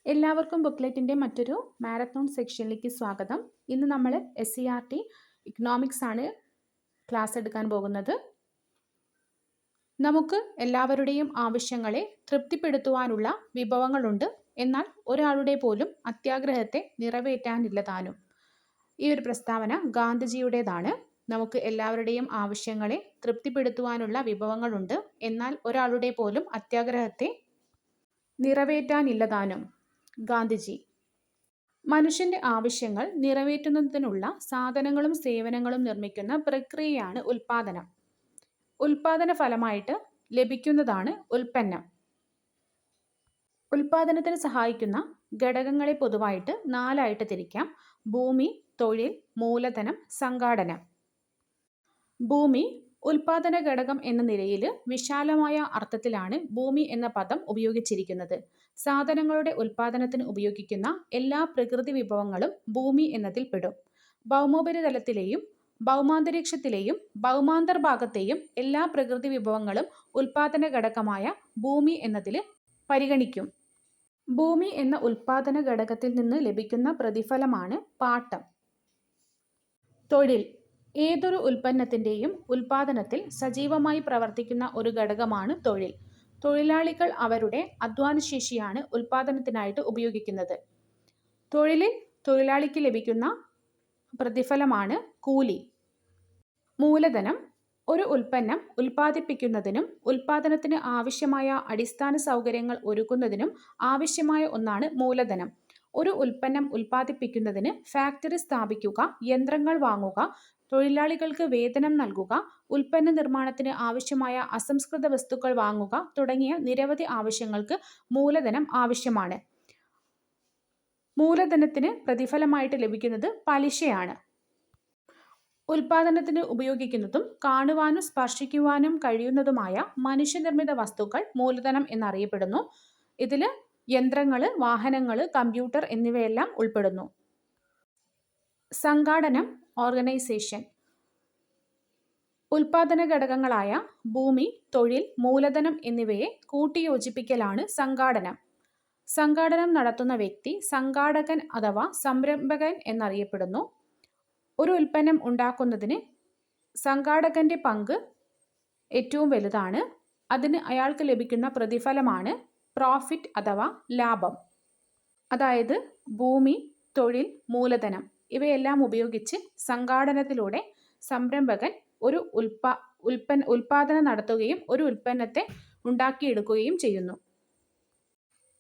എല്ലാവർക്കും ബുക്ക്ലെറ്റിൻ്റെ മറ്റൊരു മാരത്തോൺ സെക്ഷനിലേക്ക് സ്വാഗതം. ഇന്ന് നമ്മൾ SCERT ഇക്കണോമിക്സ് ആണ് ക്ലാസ് എടുക്കാൻ പോകുന്നത്. നമുക്ക് എല്ലാവരുടെയും ആവശ്യങ്ങളെ തൃപ്തിപ്പെടുത്തുവാനുള്ള വിഭവങ്ങളുണ്ട്. എന്നാൽ ഒരാളുടെ പോലും അത്യാഗ്രഹത്തെ നിറവേറ്റാനില്ലതാനും. ഈ ഒരു പ്രസ്താവന ഗാന്ധിജിയുടേതാണ്. നമുക്ക് എല്ലാവരുടെയും ആവശ്യങ്ങളെ തൃപ്തിപ്പെടുത്തുവാനുള്ള വിഭവങ്ങളുണ്ട്. എന്നാൽ ഒരാളുടെ പോലും അത്യാഗ്രഹത്തെ നിറവേറ്റാനില്ലതാനും. ഗാന്ധിജി. മനുഷ്യന്റെ ആവശ്യങ്ങൾ നിറവേറ്റുന്നതിനുള്ള സാധനങ്ങളും സേവനങ്ങളും നിർമ്മിക്കുന്ന പ്രക്രിയയാണ് ഉൽപാദനം. ഉൽപാദന ഫലമായിട്ട് ലഭിക്കുന്നതാണ് ഉൽപ്പന്നം. ഉൽപാദനത്തിന് സഹായിക്കുന്ന ഘടകങ്ങളെ പൊതുവായിട്ട് 4 തിരിക്കാം: ഭൂമി, തൊഴിൽ, മൂലധനം, സംഘാടനം. ഭൂമി ഉൽപാദന ഘടകം എന്ന നിലയിൽ വിശാലമായ അർത്ഥത്തിലാണ് ഭൂമി എന്ന പദം ഉപയോഗിച്ചിരിക്കുന്നത്. സാധനങ്ങളുടെ ഉൽപാദനത്തിന് ഉപയോഗിക്കുന്ന എല്ലാ പ്രകൃതി വിഭവങ്ങളും ഭൂമി എന്നതിൽ പെടും. ഭൗമോപരിതലത്തിലെയും ഭൗമാന്തരീക്ഷത്തിലെയും ഭൗമാന്തർഭാഗത്തെയും എല്ലാ പ്രകൃതി വിഭവങ്ങളും ഉൽപാദന ഘടകമായ ഭൂമി എന്നതിൽ പരിഗണിക്കും. ഭൂമി എന്ന ഉൽപാദന ഘടകത്തിൽ നിന്ന് ലഭിക്കുന്ന പ്രതിഫലമാണ് പാട്ടം. തൊഴിൽ ഏതൊരു ഉൽപ്പന്നത്തിൻ്റെയും ഉൽപാദനത്തിൽ സജീവമായി പ്രവർത്തിക്കുന്ന ഒരു ഘടകമാണ് തൊഴിൽ. തൊഴിലാളികൾ അവരുടെ അധ്വാനശേഷിയാണ് ഉൽപാദനത്തിനായിട്ട് ഉപയോഗിക്കുന്നത്. തൊഴിലിൽ തൊഴിലാളിക്ക് ലഭിക്കുന്ന പ്രതിഫലമാണ് കൂലി. മൂലധനം ഒരു ഉൽപ്പന്നം ഉൽപ്പാദിപ്പിക്കുന്നതിനും ഉൽപാദനത്തിന് ആവശ്യമായ അടിസ്ഥാന സൗകര്യങ്ങൾ ഒരുക്കുന്നതിനും ആവശ്യമായ ഒന്നാണ് മൂലധനം. ഒരു ഉൽപ്പന്നം ഉൽപ്പാദിപ്പിക്കുന്നതിന് ഫാക്ടറി സ്ഥാപിക്കുക, യന്ത്രങ്ങൾ വാങ്ങുക, തൊഴിലാളികൾക്ക് വേതനം നൽകുക, ഉൽപ്പന്ന നിർമ്മാണത്തിന് ആവശ്യമായ അസംസ്കൃത വസ്തുക്കൾ വാങ്ങുക തുടങ്ങിയ നിരവധി ആവശ്യങ്ങൾക്ക് മൂലധനം ആവശ്യമാണ്. മൂലധനത്തിന് പ്രതിഫലമായിട്ട് ലഭിക്കുന്നത് പലിശയാണ്. ഉൽപാദനത്തിന് ഉപയോഗിക്കുന്നതും കാണുവാനും സ്പർശിക്കുവാനും കഴിയുന്നതുമായ മനുഷ്യനിർമ്മിത വസ്തുക്കൾ മൂലധനം എന്നറിയപ്പെടുന്നു. ഇതിൽ യന്ത്രങ്ങൾ, വാഹനങ്ങൾ, കമ്പ്യൂട്ടർ എന്നിവയെല്ലാം ഉൾപ്പെടുന്നു. സംഘാടനം, ഓർഗനൈസേഷൻ. ഉൽപാദന ഘടകങ്ങളായ ഭൂമി, തൊഴിൽ, മൂലധനം എന്നിവയെ കൂട്ടിയോജിപ്പിക്കലാണ് സംഘാടനം. സംഘാടനം നടത്തുന്ന വ്യക്തി സംഘാടകൻ അഥവാ സംരംഭകൻ എന്നറിയപ്പെടുന്നു. ഒരു ഉൽപ്പന്നം ഉണ്ടാക്കുന്നതിന് സംഘാടകന്റെ പങ്ക് ഏറ്റവും വലുതാണ്. അതിന് അയാൾക്ക് ലഭിക്കുന്ന പ്രതിഫലമാണ് പ്രോഫിറ്റ് അഥവാ ലാഭം. അതായത് ഭൂമി, തൊഴിൽ, മൂലധനം ഇവയെല്ലാം ഉപയോഗിച്ച് സംഘാടനത്തിലൂടെ സംരംഭകൻ ഒരു ഉൽപാദനം നടത്തുകയും ഒരു ഉൽപ്പന്നത്തെ ഉണ്ടാക്കിയെടുക്കുകയും ചെയ്യുന്നു.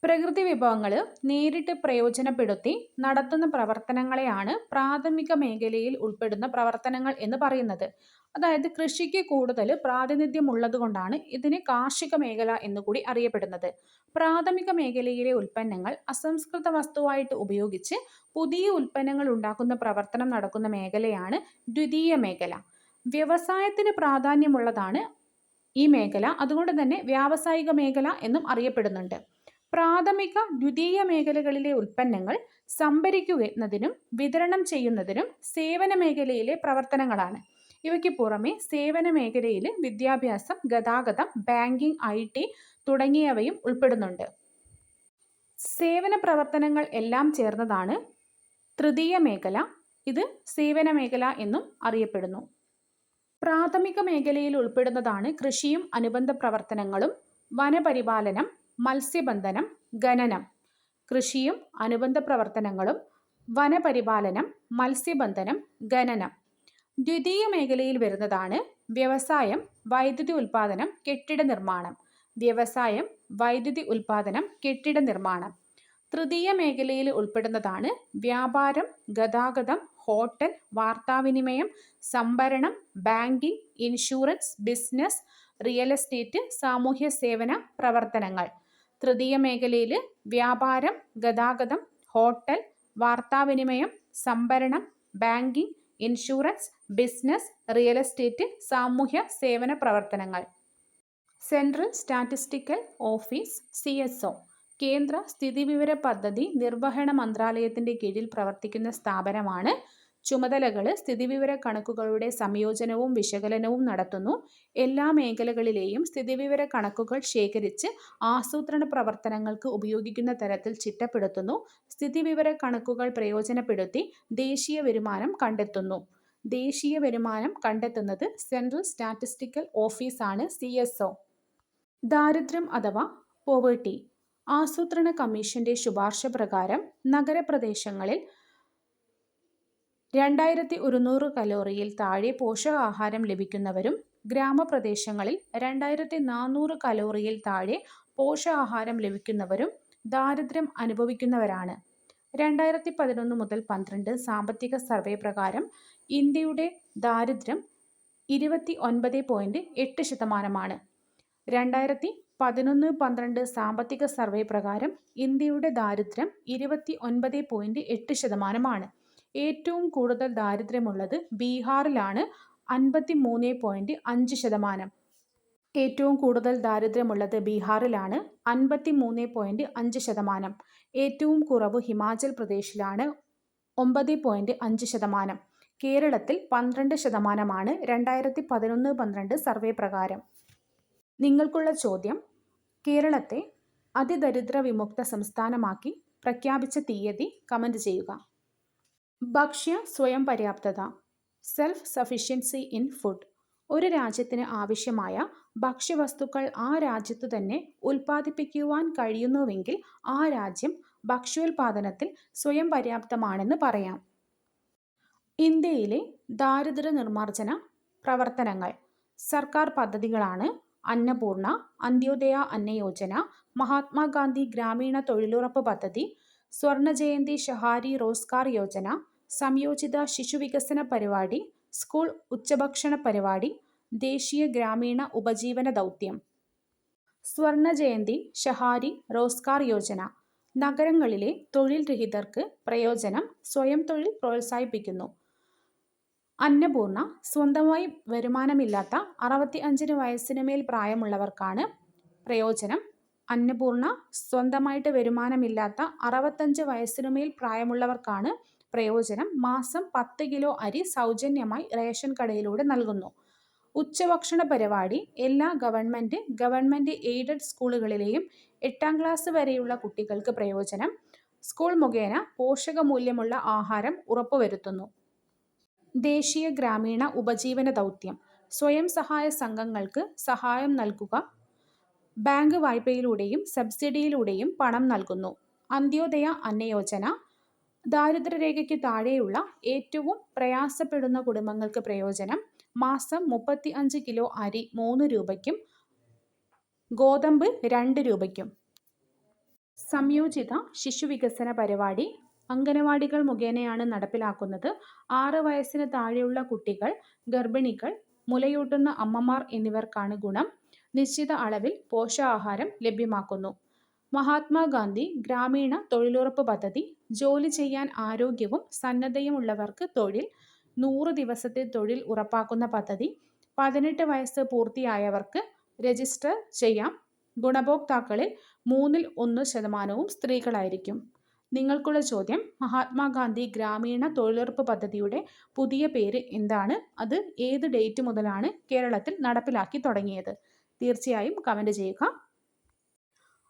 പ്രകൃതി വിഭവങ്ങൾ നേരിട്ട് പ്രയോജനപ്പെടുത്തി നടത്തുന്ന പ്രവർത്തനങ്ങളെയാണ് പ്രാഥമിക മേഖലയിൽ ഉൾപ്പെടുന്ന പ്രവർത്തനങ്ങൾ എന്ന് പറയുന്നത്. അതായത് കൃഷിക്ക് കൂടുതൽ പ്രാതിനിധ്യമുള്ളതുകൊണ്ടാണ് ഇതിന് കാർഷിക മേഖല എന്നുകൂടി അറിയപ്പെടുന്നത്. പ്രാഥമിക മേഖലയിലെ ഉൽപ്പന്നങ്ങൾ അസംസ്കൃത വസ്തുവായിട്ട് ഉപയോഗിച്ച് പുതിയ ഉൽപ്പന്നങ്ങൾ ഉണ്ടാക്കുന്ന പ്രവർത്തനം നടക്കുന്ന മേഖലയാണ് ദ്വിതീയ മേഖല. വ്യവസായത്തിന് പ്രാധാന്യമുള്ളതാണ് ഈ മേഖല. അതുകൊണ്ട് തന്നെ വ്യാവസായിക മേഖല എന്നും അറിയപ്പെടുന്നുണ്ട്. പ്രാഥമിക, ദ്വിതീയ മേഖലകളിലെ ഉൽപ്പന്നങ്ങൾ സംഭരിക്കുന്നതിനും വിതരണം ചെയ്യുന്നതിനും സേവന മേഖലയിലെ പ്രവർത്തനങ്ങളാണ്. ഇവയ്ക്ക് പുറമെ സേവന മേഖലയിൽ വിദ്യാഭ്യാസം, ഗതാഗതം, ബാങ്കിംഗ്, IT തുടങ്ങിയവയും ഉൾപ്പെടുന്നുണ്ട്. സേവന പ്രവർത്തനങ്ങൾ എല്ലാം ചേർന്നതാണ് തൃതീയ മേഖല. ഇത് സേവന മേഖല എന്നും അറിയപ്പെടുന്നു. പ്രാഥമിക മേഖലയിൽ ഉൾപ്പെടുന്നതാണ് കൃഷിയും അനുബന്ധ പ്രവർത്തനങ്ങളും, വനപരിപാലനം, മത്സ്യബന്ധനം, ഖനനം. കൃഷിയും അനുബന്ധ പ്രവർത്തനങ്ങളും, വനപരിപാലനം, മത്സ്യബന്ധനം, ഖനനം. ദ്വിതീയ മേഖലയിൽ വരുന്നതാണ് വ്യവസായം, വൈദ്യുതി ഉൽപാദനം, കെട്ടിട നിർമ്മാണം. വ്യവസായം, വൈദ്യുതി ഉൽപാദനം, കെട്ടിട നിർമ്മാണം. തൃതീയ മേഖലയിൽ ഉൾപ്പെടുന്നതാണ് വ്യാപാരം, ഗതാഗതം, ഹോട്ടൽ, വാർത്താവിനിമയം, സംഭരണം, banking, insurance, business, real estate, സാമൂഹ്യ സേവന പ്രവർത്തനങ്ങൾ. തൃതീയ മേഖലയിൽ വ്യാപാരം, ഗതാഗതം, ഹോട്ടൽ, വാർത്താവിനിമയം, സംഭരണം, banking, insurance, business, real estate, സാമൂഹ്യ സേവന പ്രവർത്തനങ്ങൾ. സെൻട്രൽ സ്റ്റാറ്റിസ്റ്റിക്കൽ ഓഫീസ് CSO കേന്ദ്ര സ്ഥിതിവിവര പദ്ധതി നിർവഹണ മന്ത്രാലയത്തിൻ്റെ കീഴിൽ പ്രവർത്തിക്കുന്ന സ്ഥാപനമാണ്. ചുമതലകൾ സ്ഥിതിവിവര കണക്കുകളുടെ സംയോജനവും വിശകലനവും നടത്തുന്നു. എല്ലാ മേഖലകളിലെയും സ്ഥിതിവിവര കണക്കുകൾ ശേഖരിച്ച് ആസൂത്രണ പ്രവർത്തനങ്ങൾക്ക് ഉപയോഗിക്കുന്ന തരത്തിൽ ചിട്ടപ്പെടുത്തുന്നു. സ്ഥിതിവിവര കണക്കുകൾ പ്രയോജനപ്പെടുത്തി ദേശീയ വരുമാനം കണ്ടെത്തുന്നു. ദേശീയ വരുമാനം കണ്ടെത്തുന്നത് സെൻട്രൽ സ്റ്റാറ്റിസ്റ്റിക്കൽ ഓഫീസാണ്, CSO. ദാരിദ്ര്യം അഥവാ പോവേർട്ടി. ആസൂത്രണ കമ്മീഷന്റെ ശുപാർശ പ്രകാരം നഗരപ്രദേശങ്ങളിൽ 2100 കലോറിയിൽ താഴെ പോഷകാഹാരം ലഭിക്കുന്നവരും ഗ്രാമപ്രദേശങ്ങളിൽ 2400 കലോറിയിൽ താഴെ പോഷകാഹാരം ലഭിക്കുന്നവരും ദാരിദ്ര്യം അനുഭവിക്കുന്നവരാണ്. 2011 മുതൽ 12 സാമ്പത്തിക സർവേ പ്രകാരം ഇന്ത്യയുടെ ദാരിദ്ര്യം 29.8%. 2011-12 സാമ്പത്തിക സർവേ പ്രകാരം ഇന്ത്യയുടെ ദാരിദ്ര്യം 29.8%. ഏറ്റവും കൂടുതൽ ദാരിദ്ര്യമുള്ളത് ബീഹാറിലാണ്, 53.5%. ഏറ്റവും കൂടുതൽ ദാരിദ്ര്യമുള്ളത് ബീഹാറിലാണ്, 53.5%. ഏറ്റവും കുറവ് ഹിമാചൽ പ്രദേശിലാണ്, 9.5%. കേരളത്തിൽ 12%. 2011-12 സർവേ പ്രകാരം. നിങ്ങൾക്കുള്ള ചോദ്യം: കേരളത്തെ അതിദരിദ്ര വിമുക്ത സംസ്ഥാനമാക്കി പ്രഖ്യാപിച്ച തീയതി കമന്റ് ചെയ്യുക. ഭക്ഷ്യ സ്വയം പര്യാപ്തത, സെൽഫ് സഫിഷ്യൻസി ഇൻ ഫുഡ്. ഒരു രാജ്യത്തിന് ആവശ്യമായ ഭക്ഷ്യവസ്തുക്കൾ ആ രാജ്യത്തു തന്നെ ഉൽപ്പാദിപ്പിക്കുവാൻ കഴിയുന്നുവെങ്കിൽ ആ രാജ്യം ഭക്ഷ്യോൽപാദനത്തിൽ സ്വയം പര്യാപ്തമാണെന്ന് പറയാം. ഇന്ത്യയിലെ ദാരിദ്ര്യ നിർമ്മാർജ്ജന പ്രവർത്തനങ്ങൾ. സർക്കാർ പദ്ധതികളാണ് അന്നപൂർണ, അന്ത്യോദയ അന്ന യോജന, മഹാത്മാഗാന്ധി ഗ്രാമീണ തൊഴിലുറപ്പ് പദ്ധതി, സ്വർണ ജയന്തി ഷഹാരി റോസ്ഗാർ യോജന, സംയോജിത ശിശുവികസന പരിപാടി, സ്കൂൾ ഉച്ചഭക്ഷണ പരിപാടി, ദേശീയ ഗ്രാമീണ ഉപജീവന ദൗത്യം. സ്വർണ ജയന്തി ഷഹാരി റോസ്ഗാർ യോജന നഗരങ്ങളിലെ തൊഴിൽ രഹിതർക്ക് പ്രയോജനം, സ്വയം തൊഴിൽ പ്രോത്സാഹിപ്പിക്കുന്നു. അന്നപൂർണ സ്വന്തമായി വരുമാനമില്ലാത്ത 65 വയസ്സിനുമേൽ പ്രായമുള്ളവർക്കാണ് പ്രയോജനം. അന്നപൂർണ സ്വന്തമായിട്ട് വരുമാനമില്ലാത്ത 65 വയസ്സിനുമേൽ പ്രായമുള്ളവർക്കാണ് പ്രയോജനം. മാസം 10 കിലോ അരി സൗജന്യമായി റേഷൻ കടയിലൂടെ നൽകുന്നു. ഉച്ചഭക്ഷണ പരിപാടി എല്ലാ ഗവൺമെന്റ് എയ്ഡഡ് സ്കൂളുകളിലെയും 8ാം ക്ലാസ് വരെയുള്ള കുട്ടികൾക്ക് പ്രയോജനം. സ്കൂൾ മുഖേന പോഷകമൂല്യമുള്ള ആഹാരം ഉറപ്പുവരുത്തുന്നു. ദേശീയ ഗ്രാമീണ ഉപജീവന ദൗത്യം സ്വയം സഹായ സംഘങ്ങൾക്ക് സഹായം നൽകുക. ബാങ്ക് വായ്പയിലൂടെയും സബ്സിഡിയിലൂടെയും പണം നൽകുന്നു. അന്ത്യോദയ അന്ന യോജന ദാരിദ്ര്യരേഖയ്ക്ക് താഴെയുള്ള ഏറ്റവും പ്രയാസപ്പെടുന്ന കുടുംബങ്ങൾക്ക് പ്രയോജനം. മാസം 35 കിലോ അരി 3 രൂപയ്ക്കും ഗോതമ്പ് 2 രൂപയ്ക്കും. സംയോജിത ശിശുവികസന പരിപാടി അംഗനവാടികൾ മുഖേനയാണ് നടപ്പിലാക്കുന്നത്. 6 വയസ്സിന് താഴെയുള്ള കുട്ടികൾ, ഗർഭിണികൾ, മുലയൂട്ടുന്ന അമ്മമാർ എന്നിവർക്കാണ് ഗുണം. നിശ്ചിത അളവിൽ പോഷകാഹാരം ലഭ്യമാക്കുന്നു. മഹാത്മാഗാന്ധി ഗ്രാമീണ തൊഴിലുറപ്പ് പദ്ധതി ജോലി ചെയ്യാൻ ആരോഗ്യവും സന്നദ്ധയുമുള്ളവർക്ക് തൊഴിൽ. 100 ദിവസത്തെ തൊഴിൽ ഉറപ്പാക്കുന്ന പദ്ധതി. 18 വയസ്സ് പൂർത്തിയായവർക്ക് രജിസ്റ്റർ ചെയ്യാം. ഗുണഭോക്താക്കളിൽ 1/3% സ്ത്രീകളായിരിക്കും. നിങ്ങൾക്കുള്ള ചോദ്യം: മഹാത്മാഗാന്ധി ഗ്രാമീണ തൊഴിലുറപ്പ് പദ്ധതിയുടെ പുതിയ പേര് എന്താണ്? അത് ഏത് ഡേറ്റ് മുതലാണ് കേരളത്തിൽ നടപ്പിലാക്കി തുടങ്ങിയത്? തീർച്ചയായും കമന്റ് ചെയ്യുക.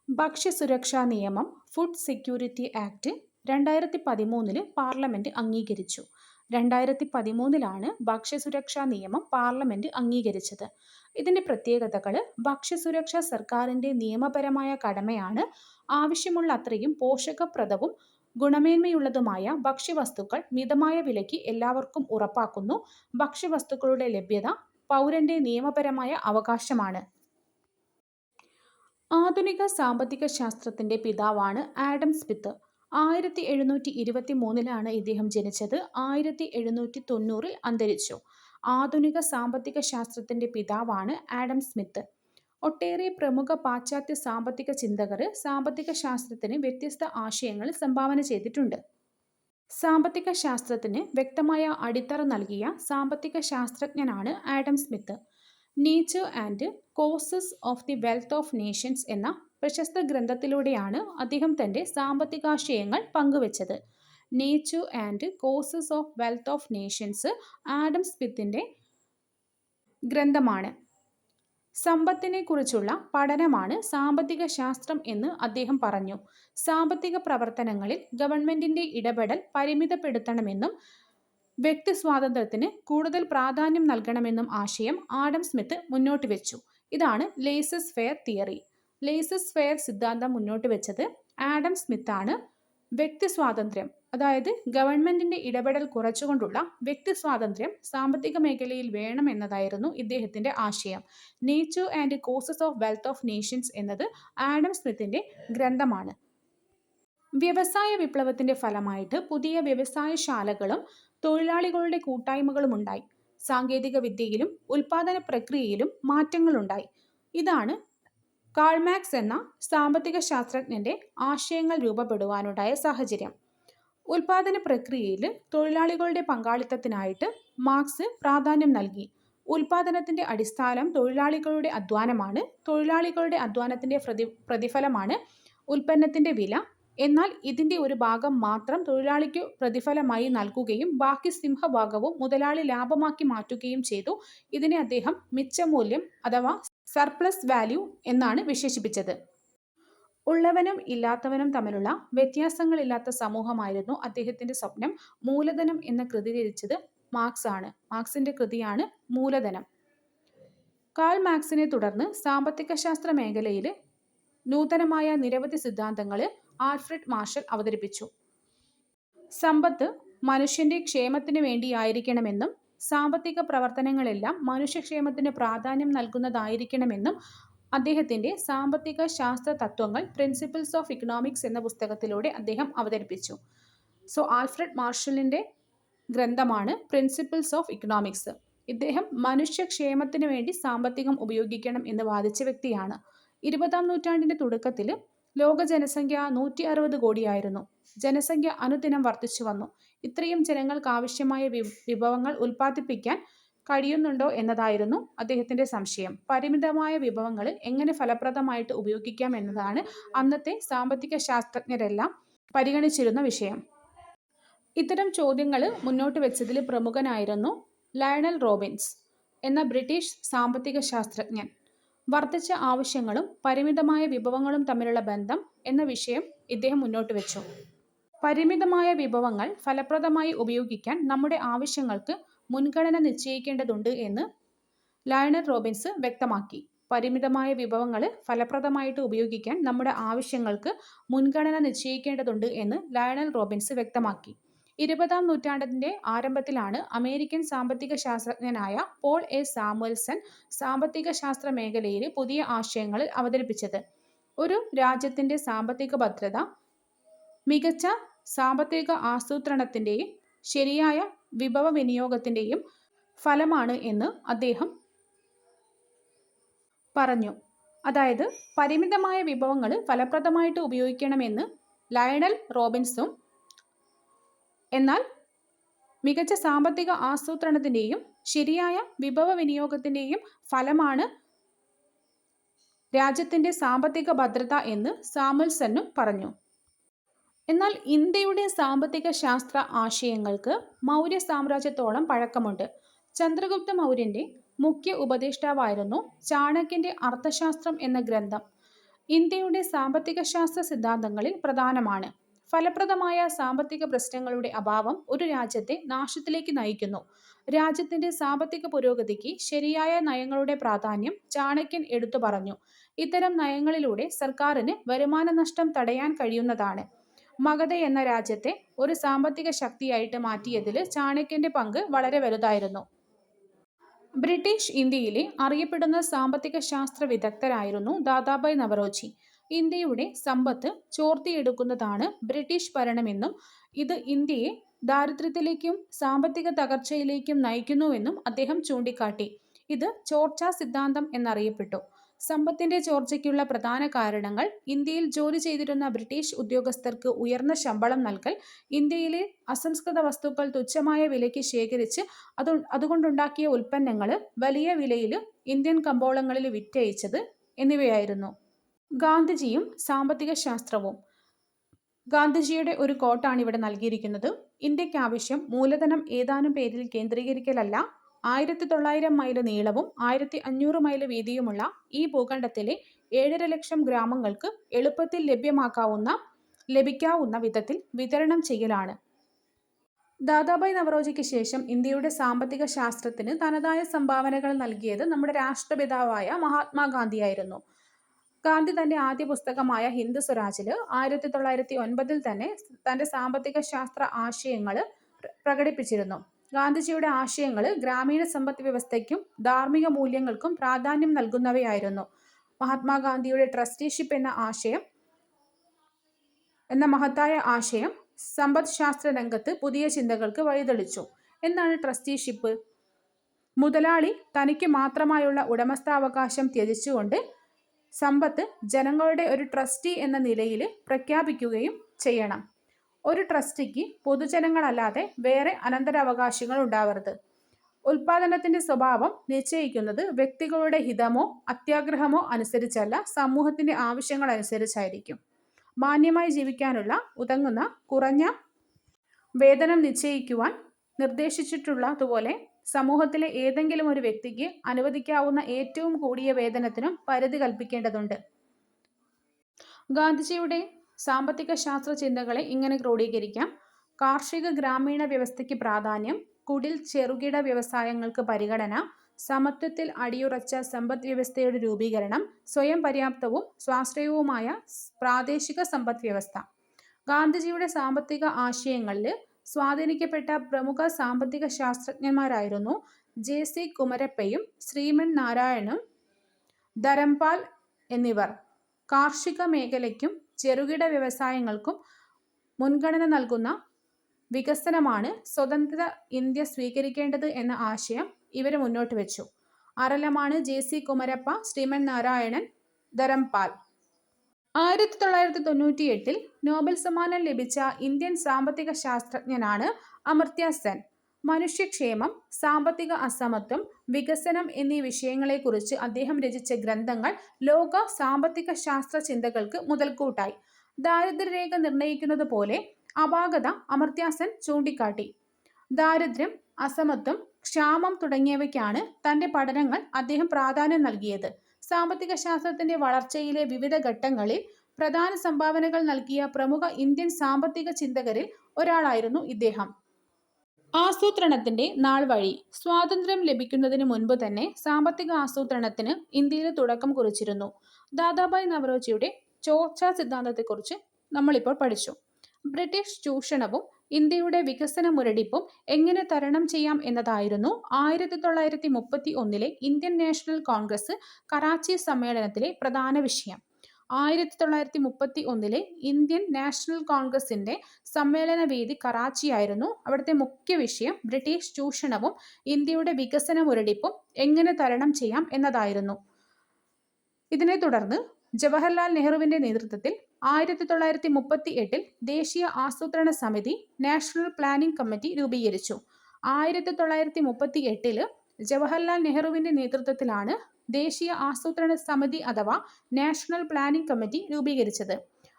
ഭക്ഷ്യസുരക്ഷാ നിയമം ഫുഡ് സെക്യൂരിറ്റി ആക്ട് 2013 പാർലമെന്റ് അംഗീകരിച്ചു. 2013 ഭക്ഷ്യസുരക്ഷാ നിയമം പാർലമെന്റ് അംഗീകരിച്ചത്. ഇതിന്റെ പ്രത്യേകതകൾ: ഭക്ഷ്യസുരക്ഷ സർക്കാരിന്റെ നിയമപരമായ കടമയാണ്. ആവശ്യമുള്ള അത്രയും പോഷകപ്രദവും ഗുണമേന്മയുള്ളതുമായ ഭക്ഷ്യവസ്തുക്കൾ മിതമായ വിലയ്ക്ക് എല്ലാവർക്കും ഉറപ്പാക്കുന്നു. ഭക്ഷ്യവസ്തുക്കളുടെ ലഭ്യത പൗരന്റെ നിയമപരമായ അവകാശമാണ്. ആധുനിക സാമ്പത്തിക ശാസ്ത്രത്തിന്റെ പിതാവാണ് ആഡം സ്മിത്ത്. 1723 ഇദ്ദേഹം ജനിച്ചത്. 1790 അന്തരിച്ചു. ആധുനിക സാമ്പത്തിക ശാസ്ത്രത്തിന്റെ പിതാവാണ് ആഡം സ്മിത്ത്. ഒട്ടേറെ പ്രമുഖ പാശ്ചാത്യ സാമ്പത്തിക ചിന്തകർ സാമ്പത്തിക ശാസ്ത്രത്തിന് വ്യത്യസ്ത ആശയങ്ങൾ സംഭാവന ചെയ്തിട്ടുണ്ട്. സാമ്പത്തിക ശാസ്ത്രത്തിന് വ്യക്തമായ അടിത്തറ നൽകിയ സാമ്പത്തിക ശാസ്ത്രജ്ഞനാണ് Adam Smith. Nature and causes of the wealth of nations എന്ന പ്രശസ്ത ഗ്രന്ഥത്തിലൂടെയാണ് അദ്ദേഹം തന്റെ സാമ്പത്തികാശയങ്ങൾ പങ്കുവച്ചത്. Nature and causes of wealth of nations Adam സ്മിത്തിന്റെ ഗ്രന്ഥമാണ്. സമ്പത്തിനെ കുറിച്ചുള്ള പഠനമാണ് സാമ്പത്തിക ശാസ്ത്രം എന്ന് അദ്ദേഹം പറഞ്ഞു. സാമ്പത്തിക പ്രവർത്തനങ്ങളിൽ ഗവൺമെന്റിന്റെ ഇടപെടൽ പരിമിതപ്പെടുത്തണമെന്നും വ്യക്തി സ്വാതന്ത്ര്യത്തിന് കൂടുതൽ പ്രാധാന്യം നൽകണമെന്നും ആശയം ആഡം സ്മിത്ത് മുന്നോട്ട് വെച്ചു. ഇതാണ് laces fair theory. Laces fair സിദ്ധാന്തം മുന്നോട്ട് വെച്ചത് ആഡം സ്മിത്താണ്. വ്യക്തി സ്വാതന്ത്ര്യം, അതായത് ഗവൺമെന്റിന്റെ ഇടപെടൽ കുറച്ചുകൊണ്ടുള്ള വ്യക്തി സ്വാതന്ത്ര്യം സാമ്പത്തിക മേഖലയിൽ വേണമെന്നതായിരുന്നു ഇദ്ദേഹത്തിന്റെ ആശയം. Nature and causes of wealth of Nations എന്നത് ആഡം സ്മിത്തിന്റെ ഗ്രന്ഥമാണ്. വ്യവസായ വിപ്ലവത്തിന്റെ ഫലമായിട്ട് പുതിയ വ്യവസായശാലകളും തൊഴിലാളികളുടെ കൂട്ടായ്മകളും ഉണ്ടായി. സാങ്കേതിക വിദ്യയിലും ഉൽപാദന പ്രക്രിയയിലും മാറ്റങ്ങളുണ്ടായി. ഇതാണ് കാൾ മാർക്സ് എന്ന സാമ്പത്തിക ശാസ്ത്രജ്ഞന്റെ ആശയങ്ങൾ രൂപപ്പെടുവാനുണ്ടായ സാഹചര്യം. ഉൽപാദന പ്രക്രിയയിൽ തൊഴിലാളികളുടെ പങ്കാളിത്തത്തിനായിട്ട് മാർക്സ് പ്രാധാന്യം നൽകി. ഉൽപാദനത്തിന്റെ അടിസ്ഥാനം തൊഴിലാളികളുടെ അധ്വാനമാണ്. തൊഴിലാളികളുടെ അധ്വാനത്തിന്റെ പ്രതിഫലമാണ് ഉൽപ്പന്നത്തിന്റെ വില. എന്നാൽ ഇതിന്റെ ഒരു ഭാഗം മാത്രം തൊഴിലാളിക്ക് പ്രതിഫലമായി നൽകുകയും ബാക്കി സിംഹഭാഗവും മുതലാളി ലാഭമാക്കി മാറ്റുകയും ചെയ്തു. ഇതിനെ അദ്ദേഹം മിച്ചമൂല്യം അഥവാ സർപ്ലസ് വാല്യൂ എന്നാണ് വിശേഷിപ്പിച്ചത്. ഉള്ളവനും ഇല്ലാത്തവനും തമ്മിലുള്ള വ്യത്യാസങ്ങളില്ലാത്ത സമൂഹമായിരുന്നു അദ്ദേഹത്തിന്റെ സ്വപ്നം. മൂലധനം എന്ന കൃതി രചിച്ചത് മാർക്സ് ആണ്. മാർക്സിന്റെ കൃതിയാണ് മൂലധനം. കാൾ മാർക്സിനെ തുടർന്ന് സാമ്പത്തിക ശാസ്ത്ര മേഖലയിൽ നൂതനമായ നിരവധി സിദ്ധാന്തങ്ങൾ ആൽഫ്രഡ് മാർഷൽ അവതരിപ്പിച്ചു. സമ്പത്ത് മനുഷ്യന്റെ ക്ഷേമത്തിന് വേണ്ടിയായിരിക്കണമെന്നും സാമ്പത്തിക പ്രവർത്തനങ്ങളെല്ലാം മനുഷ്യക്ഷേമത്തിന് പ്രാധാന്യം നൽകുന്നതായിരിക്കണമെന്നും അദ്ദേഹത്തിന്റെ സാമ്പത്തിക ശാസ്ത്ര തത്വങ്ങൾ പ്രിൻസിപ്പിൾസ് ഓഫ് ഇക്കണോമിക്സ് എന്ന പുസ്തകത്തിലൂടെ അദ്ദേഹം അവതരിപ്പിച്ചു. ആൽഫ്രഡ് മാർഷലിന്റെ ഗ്രന്ഥമാണ് പ്രിൻസിപ്പിൾസ് ഓഫ് ഇക്കണോമിക്സ്. ഇദ്ദേഹം മനുഷ്യക്ഷേമത്തിന് വേണ്ടി സാമ്പത്തികം ഉപയോഗിക്കണം എന്ന് വാദിച്ച വ്യക്തിയാണ്. 20-ാം നൂറ്റാണ്ടിന്റെ തുടക്കത്തിൽ ലോക ജനസംഖ്യ 160 കോടിയായിരുന്നു. ജനസംഖ്യ അനുദിനം വർദ്ധിച്ചു വന്നു. ഇത്രയും ജനങ്ങൾക്ക് ആവശ്യമായ വിഭവങ്ങൾ ഉൽപ്പാദിപ്പിക്കാൻ കഴിയുന്നുണ്ടോ എന്നതായിരുന്നു അദ്ദേഹത്തിന്റെ സംശയം. പരിമിതമായ വിഭവങ്ങൾ എങ്ങനെ ഫലപ്രദമായിട്ട് ഉപയോഗിക്കാം എന്നതാണ് അന്നത്തെ സാമ്പത്തിക ശാസ്ത്രജ്ഞരെല്ലാം പരിഗണിച്ചിരുന്ന വിഷയം. ഇത്തരം ചോദ്യങ്ങൾ മുന്നോട്ട് വെച്ചതിൽ പ്രമുഖനായിരുന്നു ലയണൽ റോബിൻസ് എന്ന ബ്രിട്ടീഷ് സാമ്പത്തിക ശാസ്ത്രജ്ഞൻ. വർദ്ധിച്ച ആവശ്യങ്ങളും പരിമിതമായ വിഭവങ്ങളും തമ്മിലുള്ള ബന്ധം എന്ന വിഷയം ഇദ്ദേഹം മുന്നോട്ട് വെച്ചു. പരിമിതമായ വിഭവങ്ങൾ ഫലപ്രദമായി ഉപയോഗിക്കാൻ നമ്മുടെ ആവശ്യങ്ങൾക്ക് മുൻഗണന നിശ്ചയിക്കേണ്ടതുണ്ട് എന്ന് ലയണൽ റോബിൻസ് വ്യക്തമാക്കി. പരിമിതമായ വിഭവങ്ങൾ ഫലപ്രദമായിട്ട് ഉപയോഗിക്കാൻ നമ്മുടെ ആവശ്യങ്ങൾക്ക് മുൻഗണന നിശ്ചയിക്കേണ്ടതുണ്ട് എന്ന് ലയണൽ റോബിൻസ് വ്യക്തമാക്കി. 20-ാം നൂറ്റാണ്ടിന്റെ ആരംഭത്തിലാണ് അമേരിക്കൻ സാമ്പത്തിക ശാസ്ത്രജ്ഞനായ പോൾ എ സാമുവൽസൺ സാമ്പത്തിക ശാസ്ത്ര മേഖലയിൽ പുതിയ ആശയങ്ങൾ അവതരിപ്പിച്ചത്. ഒരു രാജ്യത്തിന്റെ സാമ്പത്തിക ഭദ്രത മികച്ച സാമ്പത്തിക ആസൂത്രണത്തിന്റെയും ശരിയായ വിഭവ വിനിയോഗത്തിന്റെയും ഫലമാണ് എന്ന് അദ്ദേഹം പറഞ്ഞു. അതായത് പരിമിതമായ വിഭവങ്ങൾ ഫലപ്രദമായിട്ട് ഉപയോഗിക്കണമെന്ന് ലയണൽ റോബിൻസും എന്നാൽ മികച്ച സാമ്പത്തിക ആസൂത്രണത്തിന്റെയും ശരിയായ വിഭവ വിനിയോഗത്തിന്റെയും ഫലമാണ് രാജ്യത്തിന്റെ സാമ്പത്തിക ഭദ്രത എന്ന് സാമുവൽസണും പറഞ്ഞു. എന്നാൽ ഇന്ത്യയുടെ സാമ്പത്തിക ശാസ്ത്ര ആശയങ്ങൾക്ക് മൗര്യ സാമ്രാജ്യത്തോളം പഴക്കമുണ്ട്. ചന്ദ്രഗുപ്ത മൗര്യന്റെ മുഖ്യ ഉപദേഷ്ടാവായിരുന്നു ചാണക്യന്റെ അർത്ഥശാസ്ത്രം എന്ന ഗ്രന്ഥം. ഇന്ത്യയുടെ സാമ്പത്തിക ശാസ്ത്ര സിദ്ധാന്തങ്ങളിൽ പ്രധാനമാണ്. ഫലപ്രദമായ സാമ്പത്തിക പ്രശ്നങ്ങളുടെ അഭാവം ഒരു രാജ്യത്തെ നാശത്തിലേക്ക് നയിക്കുന്നു. രാജ്യത്തിന്റെ സാമ്പത്തിക പുരോഗതിക്ക് ശരിയായ നയങ്ങളുടെ പ്രാധാന്യം ചാണക്യൻ എടുത്തു പറഞ്ഞു. ഇത്തരം നയങ്ങളിലൂടെ സർക്കാരിന് വരുമാന നഷ്ടം തടയാൻ കഴിയുന്നതാണ്. മഗധ എന്ന രാജ്യത്തെ ഒരു സാമ്പത്തിക ശക്തിയായിട്ട് മാറ്റിയതിൽ ചാണക്യന്റെ പങ്ക് വളരെ വലുതായിരുന്നു. ബ്രിട്ടീഷ് ഇന്ത്യയിലെ അറിയപ്പെടുന്ന സാമ്പത്തിക ശാസ്ത്ര വിദഗ്ധരായിരുന്നു ദാദാഭായ് നവറോജി. ഇന്ത്യയുടെ സമ്പത്ത് ചോർത്തിയെടുക്കുന്നതാണ് ബ്രിട്ടീഷ് ഭരണമെന്നും ഇത് ഇന്ത്യയെ ദാരിദ്ര്യത്തിലേക്കും സാമ്പത്തിക തകർച്ചയിലേക്കും നയിക്കുന്നുവെന്നും അദ്ദേഹം ചൂണ്ടിക്കാട്ടി. ഇത് ചോർച്ചാ സിദ്ധാന്തം എന്നറിയപ്പെട്ടു. സമ്പത്തിന്റെ ചോർച്ചയ്ക്കുള്ള പ്രധാന കാരണങ്ങൾ ഇന്ത്യയിൽ ജോലി ചെയ്തിരുന്ന ബ്രിട്ടീഷ് ഉദ്യോഗസ്ഥർക്ക് ഉയർന്ന ശമ്പളം നൽകൽ, ഇന്ത്യയിലെ അസംസ്കൃത വസ്തുക്കൾ തുച്ഛമായ വിലയ്ക്ക് ശേഖരിച്ച് അതുകൊണ്ടുണ്ടാക്കിയ ഉൽപ്പന്നങ്ങൾ വലിയ വിലയിൽ ഇന്ത്യൻ കമ്പോളങ്ങളിൽ വിറ്റഴിച്ചത് എന്നിവയായിരുന്നു. ഗാന്ധിജിയും സാമ്പത്തിക ശാസ്ത്രവും ഗാന്ധിജിയുടെ ഒരു കോട്ടാണ് ഇവിടെ നൽകിയിരിക്കുന്നത്. ഇന്ത്യക്ക് ആവശ്യം മൂലധനം ഏതാനും പേരിൽ കേന്ദ്രീകരിക്കലല്ല, 1900 മൈൽ നീളവും 1500 മൈൽ വീതിയുമുള്ള ഈ ഭൂഖണ്ഡത്തിലെ 7.5 ലക്ഷം ഗ്രാമങ്ങൾക്ക് എളുപ്പത്തിൽ ലഭിക്കാവുന്ന വിധത്തിൽ വിതരണം ചെയ്യലാണ്. ദാദാഭായ് നവറോജിക്ക് ശേഷം ഇന്ത്യയുടെ സാമ്പത്തിക ശാസ്ത്രത്തിന് തനതായ സംഭാവനകൾ നൽകിയത് നമ്മുടെ രാഷ്ട്രപിതാവായ മഹാത്മാഗാന്ധിയായിരുന്നു. ഗാന്ധി തന്റെ ആദ്യ പുസ്തകമായ ഹിന്ദ് സ്വരാജിൽ 1909 തന്നെ തന്റെ സാമ്പത്തിക ശാസ്ത്ര ആശയങ്ങൾ പ്രകടിപ്പിച്ചിരുന്നു. ഗാന്ധിജിയുടെ ആശയങ്ങൾ ഗ്രാമീണ സമ്പദ് വ്യവസ്ഥയ്ക്കും ധാർമ്മിക മൂല്യങ്ങൾക്കും പ്രാധാന്യം നൽകുന്നവയായിരുന്നു. മഹാത്മാഗാന്ധിയുടെ ട്രസ്റ്റിഷിപ്പ് എന്ന മഹത്തായ ആശയം സമ്പദ് ശാസ്ത്ര രംഗത്ത് പുതിയ ചിന്തകൾക്ക് വഴിതെളിച്ചു. എന്താണ് ട്രസ്റ്റിഷിപ്പ്? മുതലാളി തനിക്ക് മാത്രമായുള്ള ഉടമസ്ഥാവകാശം ത്യജിച്ചുകൊണ്ട് സമ്പത്ത് ജനങ്ങളുടെ ഒരു ട്രസ്റ്റി എന്ന നിലയിൽ പ്രഖ്യാപിക്കുകയും ചെയ്യണം. ഒരു ട്രസ്റ്റിക്ക് പൊതുജനങ്ങളല്ലാതെ വേറെ അനന്തരാവകാശങ്ങൾ ഉണ്ടാവരുത്. ഉൽപാദനത്തിന്റെ സ്വഭാവം നിശ്ചയിക്കുന്നത് വ്യക്തികളുടെ ഹിതമോ അത്യാഗ്രഹമോ അനുസരിച്ചല്ല, സമൂഹത്തിന്റെ ആവശ്യങ്ങൾ അനുസരിച്ചായിരിക്കും. മാന്യമായി ജീവിക്കാനുള്ള ഉതകുന്ന കുറഞ്ഞ വേതനം നിശ്ചയിക്കുവാൻ നിർദ്ദേശിച്ചിട്ടുള്ളതുപോലെ സമൂഹത്തിലെ ഏതെങ്കിലും ഒരു വ്യക്തിക്ക് അനുവദിക്കാവുന്ന ഏറ്റവും കൂടിയ വേതനത്തിനും പരിധി കൽപ്പിക്കേണ്ടതുണ്ട്. ഗാന്ധിജിയുടെ സാമ്പത്തിക ശാസ്ത്ര ചിന്തകളെ ഇങ്ങനെ ക്രോഡീകരിക്കാം. കാർഷിക ഗ്രാമീണ വ്യവസ്ഥയ്ക്ക് പ്രാധാന്യം, കുടിൽ ചെറുകിട വ്യവസായങ്ങൾക്ക് പരിഗണന, സമത്വത്തിൽ അടിയുറച്ച സമ്പദ് വ്യവസ്ഥയുടെ രൂപീകരണം, സ്വയം പര്യാപ്തവും സ്വാശ്രയവുമായ പ്രാദേശിക സമ്പദ് വ്യവസ്ഥ. ഗാന്ധിജിയുടെ സാമ്പത്തിക ആശയങ്ങളിൽ സ്വാധീനിക്കപ്പെട്ട പ്രമുഖ സാമ്പത്തിക ശാസ്ത്രജ്ഞന്മാരായിരുന്നു ജെ.സി. കുമരപ്പയും ശ്രീമൻ നാരായണനും ധരംപാൽ എന്നിവർ. കാർഷിക മേഖലയ്ക്കും ചെറുകിട വ്യവസായങ്ങൾക്കും മുൻഗണന നൽകുന്ന വികസനമാണ് സ്വതന്ത്ര ഇന്ത്യ സ്വീകരിക്കേണ്ടത് എന്ന ആശയം ഇവർ മുന്നോട്ട് വെച്ചു. ആരെല്ലാമാണ് ജെ.സി. കുമരപ്പ, ശ്രീമൻ നാരായണൻ, ധരംപാൽ? 1998 നോബൽ സമ്മാനം ലഭിച്ച ഇന്ത്യൻ സാമ്പത്തിക ശാസ്ത്രജ്ഞനാണ് അമർത്യ സെൻ. മനുഷ്യക്ഷേമം, സാമ്പത്തിക അസമത്വം, വികസനം എന്നീ വിഷയങ്ങളെക്കുറിച്ച് അദ്ദേഹം രചിച്ച ഗ്രന്ഥങ്ങൾ ലോക സാമ്പത്തിക ശാസ്ത്ര ചിന്തകൾക്ക് മുതൽക്കൂട്ടായി. ദാരിദ്ര്യരേഖ നിർണയിക്കുന്നത് പോലെ അപാകത അമർത്യ സെൻ ചൂണ്ടിക്കാട്ടി. ദാരിദ്ര്യം, അസമത്വം, ക്ഷാമം തുടങ്ങിയവയ്ക്കാണ് തന്റെ പഠനങ്ങൾ അദ്ദേഹം പ്രാധാന്യം നൽകിയത്. സാമ്പത്തിക ശാസ്ത്രത്തിന്റെ വളർച്ചയിലെ വിവിധ ഘട്ടങ്ങളിൽ പ്രധാന സംഭാവനകൾ നൽകിയ പ്രമുഖ ഇന്ത്യൻ സാമ്പത്തിക ചിന്തകരിൽ ഒരാളായിരുന്നു ഇദ്ദേഹം. ആസൂത്രണത്തിന്റെ നാൾ വഴി. സ്വാതന്ത്ര്യം ലഭിക്കുന്നതിന് മുൻപ് തന്നെ സാമ്പത്തിക ആസൂത്രണത്തിന് ഇന്ത്യയിൽ തുടക്കം കുറിച്ചിരുന്നു. ദാദാഭായ് നവറോജിയുടെ ചോർച്ചാ സിദ്ധാന്തത്തെക്കുറിച്ച് നമ്മളിപ്പോൾ പഠിച്ചു. ബ്രിട്ടീഷ് ചൂഷണവും ഇന്ത്യയുടെ വികസന മുരടിപ്പും എങ്ങനെ തരണം ചെയ്യാം എന്നതായിരുന്നു 1931 ഇന്ത്യൻ നാഷണൽ കോൺഗ്രസ് കറാച്ചി സമ്മേളനത്തിലെ പ്രധാന വിഷയം. 1931 ഇന്ത്യൻ നാഷണൽ കോൺഗ്രസിന്റെ സമ്മേളന വേദി കറാച്ചിയായിരുന്നു. അവിടുത്തെ മുഖ്യ വിഷയം ബ്രിട്ടീഷ് ചൂഷണവും ഇന്ത്യയുടെ വികസന മുരടിപ്പും എങ്ങനെ തരണം ചെയ്യാം എന്നതായിരുന്നു. ഇതിനെ തുടർന്ന് ജവഹർലാൽ നെഹ്റുവിന്റെ നേതൃത്വത്തിൽ 1938 ദേശീയ ആസൂത്രണ സമിതി, നാഷണൽ പ്ലാനിംഗ് കമ്മിറ്റി രൂപീകരിച്ചു. 1938 ജവഹർലാൽ നെഹ്റുവിന്റെ നേതൃത്വത്തിലാണ് ദേശീയ ആസൂത്രണ സമിതി അഥവാ നാഷണൽ പ്ലാനിംഗ് കമ്മിറ്റി രൂപീകരിച്ചത്.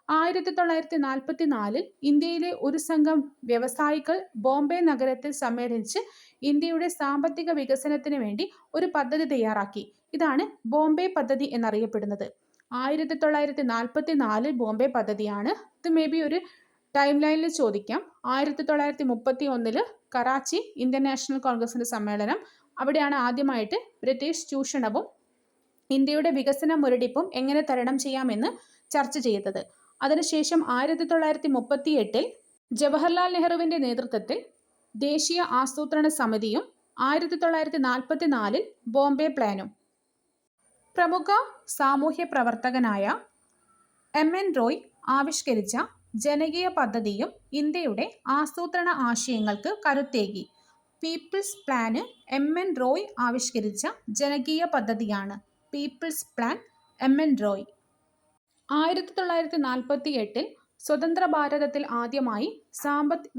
1944 ഇന്ത്യയിലെ ഒരു സംഘം വ്യവസായികൾ ബോംബെ നഗരത്തിൽ സമ്മേളിച്ച് ഇന്ത്യയുടെ സാമ്പത്തിക വികസനത്തിന് വേണ്ടി ഒരു പദ്ധതി തയ്യാറാക്കി. ഇതാണ് ബോംബെ പദ്ധതി എന്നറിയപ്പെടുന്നത്. 1944 ബോംബെ പദ്ധതിയാണ്. ഇത് മേ ബി ഒരു ടൈം ലൈനിൽ ചോദിക്കാം. 1931 കറാച്ചി ഇന്ത്യൻ നാഷണൽ കോൺഗ്രസിന്റെ സമ്മേളനം. അവിടെയാണ് ആദ്യമായിട്ട് ബ്രിട്ടീഷ് ചൂഷണവും ഇന്ത്യയുടെ വികസന മുരടിപ്പും എങ്ങനെ തരണം ചെയ്യാമെന്ന് ചർച്ച ചെയ്തത്. അതിനുശേഷം 1938 ജവഹർലാൽ നെഹ്റുവിന്റെ നേതൃത്വത്തിൽ ദേശീയ ആസൂത്രണ സമിതിയും 1944 ബോംബെ പ്ലാനും. പ്രമുഖ സാമൂഹ്യ പ്രവർത്തകനായ എം.എൻ. റോയ് ആവിഷ്കരിച്ച ജനകീയ പദ്ധതിയും ഇന്ത്യയുടെ ആസൂത്രണ ആശയങ്ങൾക്ക് കരുത്തേകി. People's plan M N. റോയ് ആവിഷ്കരിച്ച ജനകീയ പദ്ധതിയാണ്. People's plan, എം.എൻ. റോയ്. 1948 സ്വതന്ത്ര ഭാരതത്തിൽ ആദ്യമായി